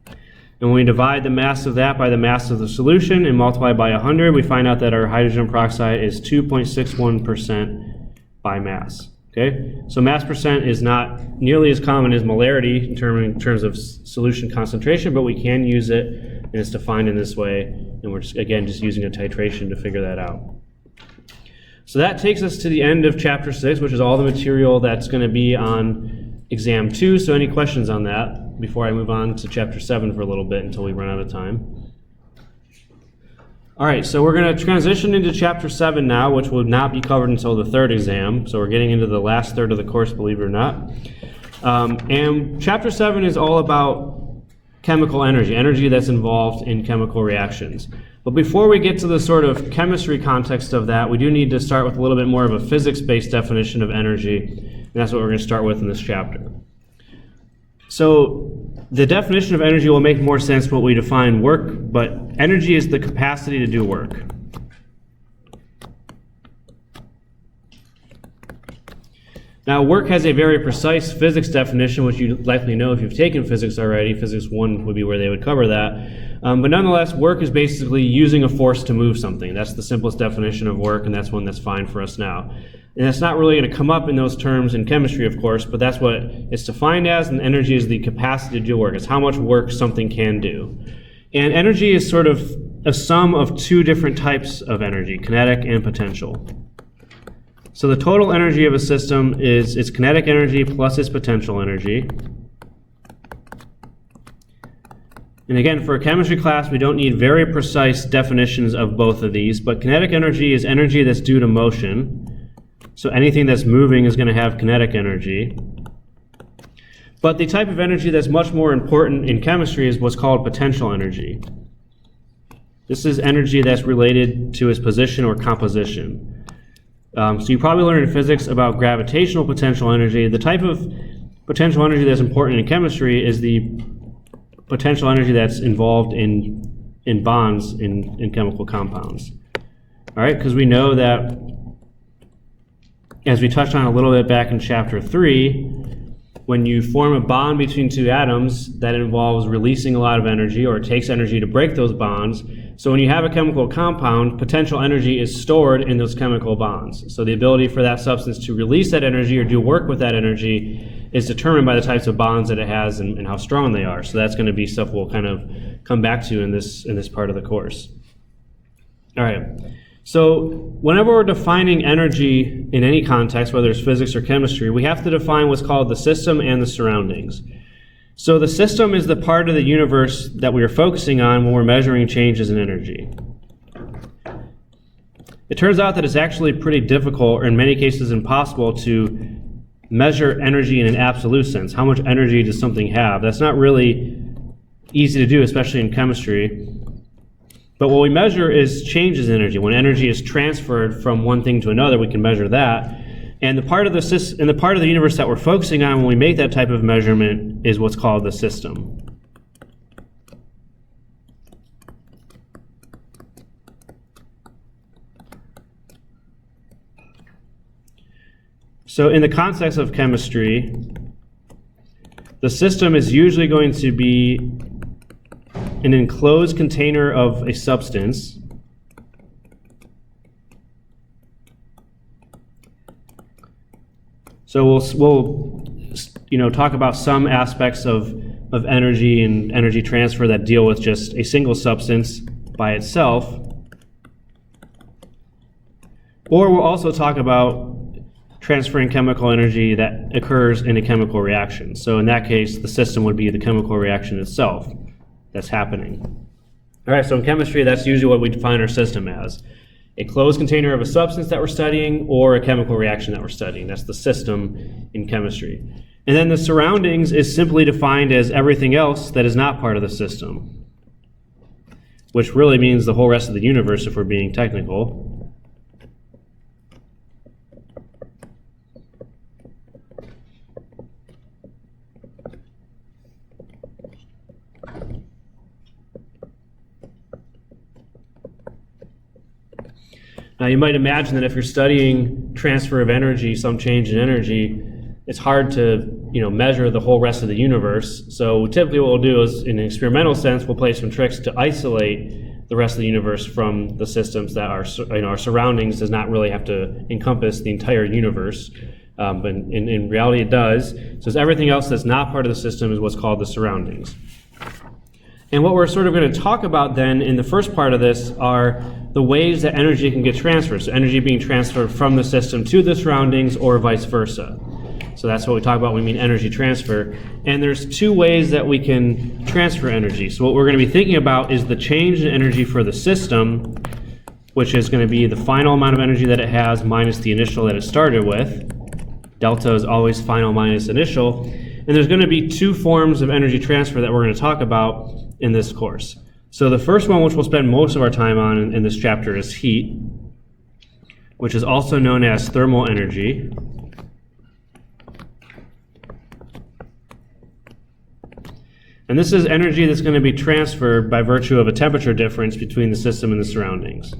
And when we divide the mass of that by the mass of the solution and multiply by 100, we find out that our hydrogen peroxide is 2.61% by mass. Okay, so mass percent is not nearly as common as molarity in terms of solution concentration, but we can use it, and it's defined in this way, and we're just using a titration to figure that out. So that takes us to the end of chapter 6, which is all the material that's going to be on exam 2. So any questions on that before I move on to chapter 7 for a little bit until we run out of time? All right, so we're going to transition into chapter 7 now, which will not be covered until the 3rd exam. So we're getting into the last third of the course, believe it or not. And chapter 7 is all about chemical energy that's involved in chemical reactions. But before we get to the sort of chemistry context of that, we do need to start with a little bit more of a physics-based definition of energy, and that's what we're going to start with in this chapter. So the definition of energy will make more sense when we define work, but energy is the capacity to do work. Now, work has a very precise physics definition, which you likely know if you've taken physics already. Physics 1 would be where they would cover that. But nonetheless, work is basically using a force to move something. That's the simplest definition of work, and that's one that's fine for us now. And that's not really going to come up in those terms in chemistry, of course, but that's what it's defined as, and energy is the capacity to do work. It's how much work something can do. And energy is sort of a sum of two different types of energy, kinetic and potential. So the total energy of a system is its kinetic energy plus its potential energy. And again, for a chemistry class, we don't need very precise definitions of both of these, but kinetic energy is energy that's due to motion. So anything that's moving is going to have kinetic energy. But the type of energy that's much more important in chemistry is what's called potential energy. This is energy that's related to its position or composition. So you probably learned in physics about gravitational potential energy. The type of potential energy that's important in chemistry is the potential energy that's involved in bonds in chemical compounds. All right, because we know that, as we touched on a little bit back in chapter 3, when you form a bond between two atoms, that involves releasing a lot of energy, or it takes energy to break those bonds. So when you have a chemical compound, potential energy is stored in those chemical bonds. So the ability for that substance to release that energy or do work with that energy is determined by the types of bonds that it has and how strong they are. So that's going to be stuff we'll kind of come back to in this part of the course. All right. So whenever we're defining energy in any context, whether it's physics or chemistry, we have to define what's called the system and the surroundings. So the system is the part of the universe that we are focusing on when we're measuring changes in energy. It turns out that it's actually pretty difficult, or in many cases impossible, to measure energy in an absolute sense. How much energy does something have? That's not really easy to do, especially in chemistry. But what we measure is changes in energy. When energy is transferred from one thing to another, we can measure that. And the part of the universe that we're focusing on when we make that type of measurement is what's called the system. So in the context of chemistry, the system is usually going to be an enclosed container of a substance. So we'll talk about some aspects of energy and energy transfer that deal with just a single substance by itself. Or we'll also talk about transferring chemical energy that occurs in a chemical reaction. So in that case, the system would be the chemical reaction itself that's happening. All right, so in chemistry, that's usually what we define our system as. A closed container of a substance that we're studying, or a chemical reaction that we're studying. That's the system in chemistry. And then the surroundings is simply defined as everything else that is not part of the system, which really means the whole rest of the universe if we're being technical. Now you might imagine that if you're studying transfer of energy, some change in energy, it's hard to measure the whole rest of the universe. So typically what we'll do is, in an experimental sense, we'll play some tricks to isolate the rest of the universe from the systems that are, our surroundings does not really have to encompass the entire universe. But in reality it does. So it's everything else that's not part of the system is what's called the surroundings. And what we're sort of going to talk about then in the first part of this are the ways that energy can get transferred. So energy being transferred from the system to the surroundings or vice versa. So that's what we talk about when we mean energy transfer. And there's two ways that we can transfer energy. So what we're going to be thinking about is the change in energy for the system, which is going to be the final amount of energy that it has minus the initial that it started with. Delta is always final minus initial. And there's going to be two forms of energy transfer that we're going to talk about in this course. So the first one, which we'll spend most of our time on in this chapter, is heat, which is also known as thermal energy. And this is energy that's going to be transferred by virtue of a temperature difference between the system and the surroundings.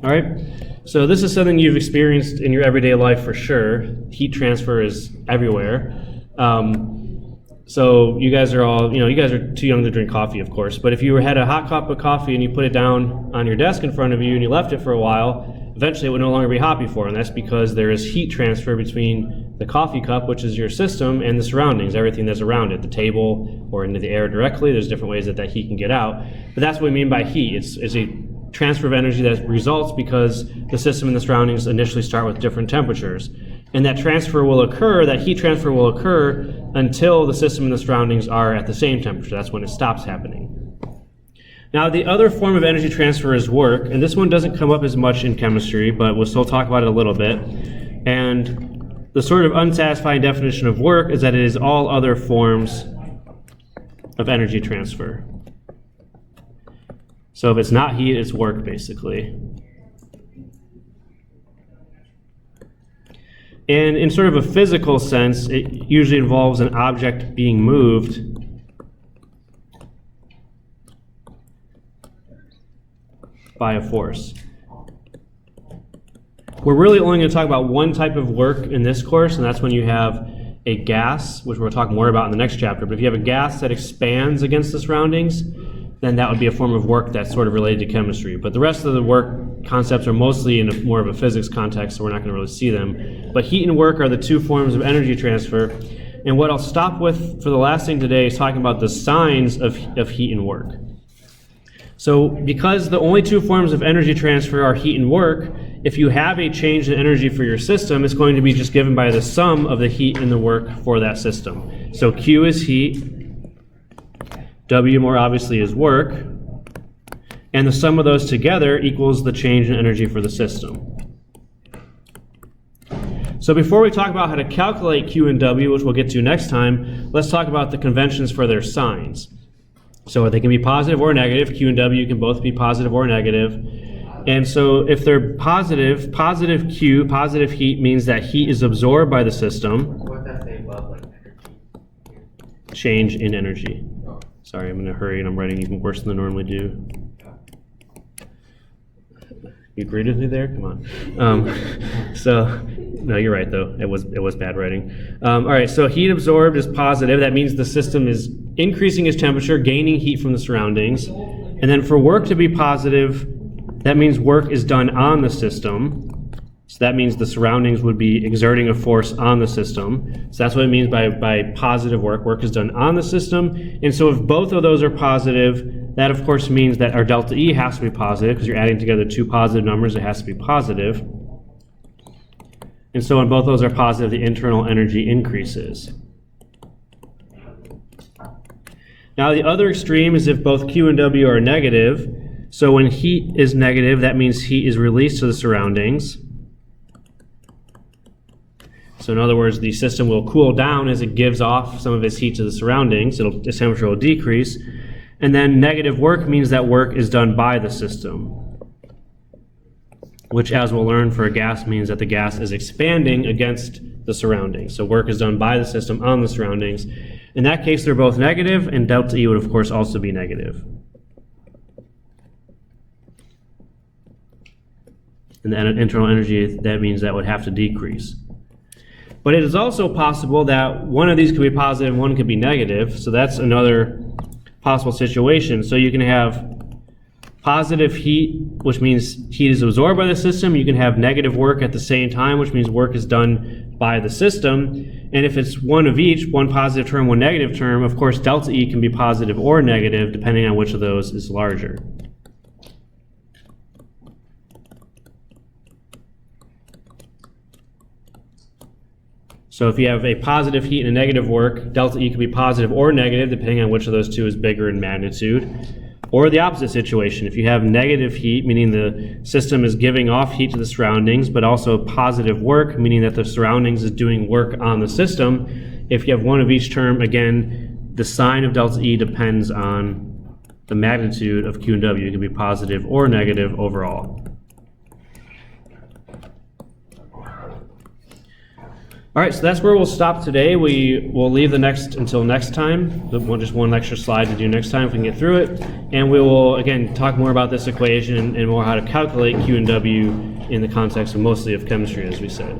All right, so this is something you've experienced in your everyday life for sure. Heat transfer is everywhere. So you guys are all, you guys are too young to drink coffee, of course, but if you had a hot cup of coffee and you put it down on your desk in front of you and you left it for a while, eventually it would no longer be hot before, and that's because there is heat transfer between the coffee cup, which is your system, and the surroundings, everything that's around it, the table or into the air directly. There's different ways that heat can get out, but that's what we mean by heat. It's a transfer of energy that results because the system and the surroundings initially start with different temperatures. And that transfer will occur, that heat transfer will occur until the system and the surroundings are at the same temperature. That's when it stops happening. Now the other form of energy transfer is work, and this one doesn't come up as much in chemistry, but we'll still talk about it a little bit. And the sort of unsatisfying definition of work is that it is all other forms of energy transfer. So if it's not heat, it's work, basically. And in sort of a physical sense, it usually involves an object being moved by a force. We're really only going to talk about one type of work in this course, and that's when you have a gas, which we'll talk more about in the next chapter. But if you have a gas that expands against the surroundings, then that would be a form of work that's sort of related to chemistry. But the rest of the work concepts are mostly in more of a physics context, so we're not going to really see them. But heat and work are the two forms of energy transfer. And what I'll stop with for the last thing today is talking about the signs of heat and work. So because the only two forms of energy transfer are heat and work, if you have a change in energy for your system, it's going to be just given by the sum of the heat and the work for that system. So Q is heat, W more obviously is work, and the sum of those together equals the change in energy for the system. So before we talk about how to calculate Q and W, which we'll get to next time, let's talk about the conventions for their signs. So they can be positive or negative. Q and W can both be positive or negative. And so if they're positive, positive Q, positive heat, means that heat is absorbed by the system. What's that say above, like energy? Change in energy. Sorry, I'm in a hurry and I'm writing even worse than I normally do. You agreed with me there? Come on. No, you're right though. It was bad writing. All right, so heat absorbed is positive. That means the system is increasing its temperature, gaining heat from the surroundings. And then for work to be positive, that means work is done on the system. So that means the surroundings would be exerting a force on the system. So that's what it means by positive work. Work is done on the system. And so if both of those are positive, that of course means that our delta E has to be positive, because you're adding together two positive numbers, it has to be positive. And so when both those are positive, the internal energy increases. Now the other extreme is if both Q and W are negative. So when heat is negative, that means heat is released to the surroundings. So in other words, the system will cool down as it gives off some of its heat to the surroundings. Its temperature will decrease. And then negative work means that work is done by the system, which, as we'll learn, for a gas means that the gas is expanding against the surroundings. So work is done by the system on the surroundings. In that case, they're both negative, and delta E would, of course, also be negative. And then internal energy, that means that would have to decrease. But it is also possible that one of these could be positive and one could be negative. So that's another possible situation. So you can have positive heat, which means heat is absorbed by the system. You can have negative work at the same time, which means work is done by the system. And if it's one of each, one positive term, one negative term, of course delta E can be positive or negative depending on which of those is larger. So if you have a positive heat and a negative work, delta E can be positive or negative depending on which of those two is bigger in magnitude. Or the opposite situation, if you have negative heat, meaning the system is giving off heat to the surroundings, but also positive work, meaning that the surroundings is doing work on the system. If you have one of each term, again, the sign of delta E depends on the magnitude of Q and W. It can be positive or negative overall. All right, so that's where we'll stop today. We will leave the next until next time. Just one extra slide to do next time if we can get through it. And we will, again, talk more about this equation and more how to calculate Q and W in the context of mostly of chemistry, as we said.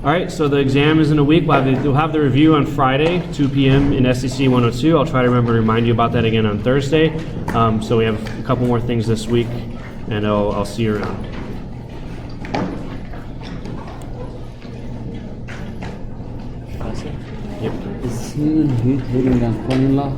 All right, so the exam is in a week. We'll have the review on Friday, 2 p.m. in SEC 102. I'll try to remember to remind you about that again on Thursday. So we have a couple more things this week, and I'll see you around. Is heat heating and formula?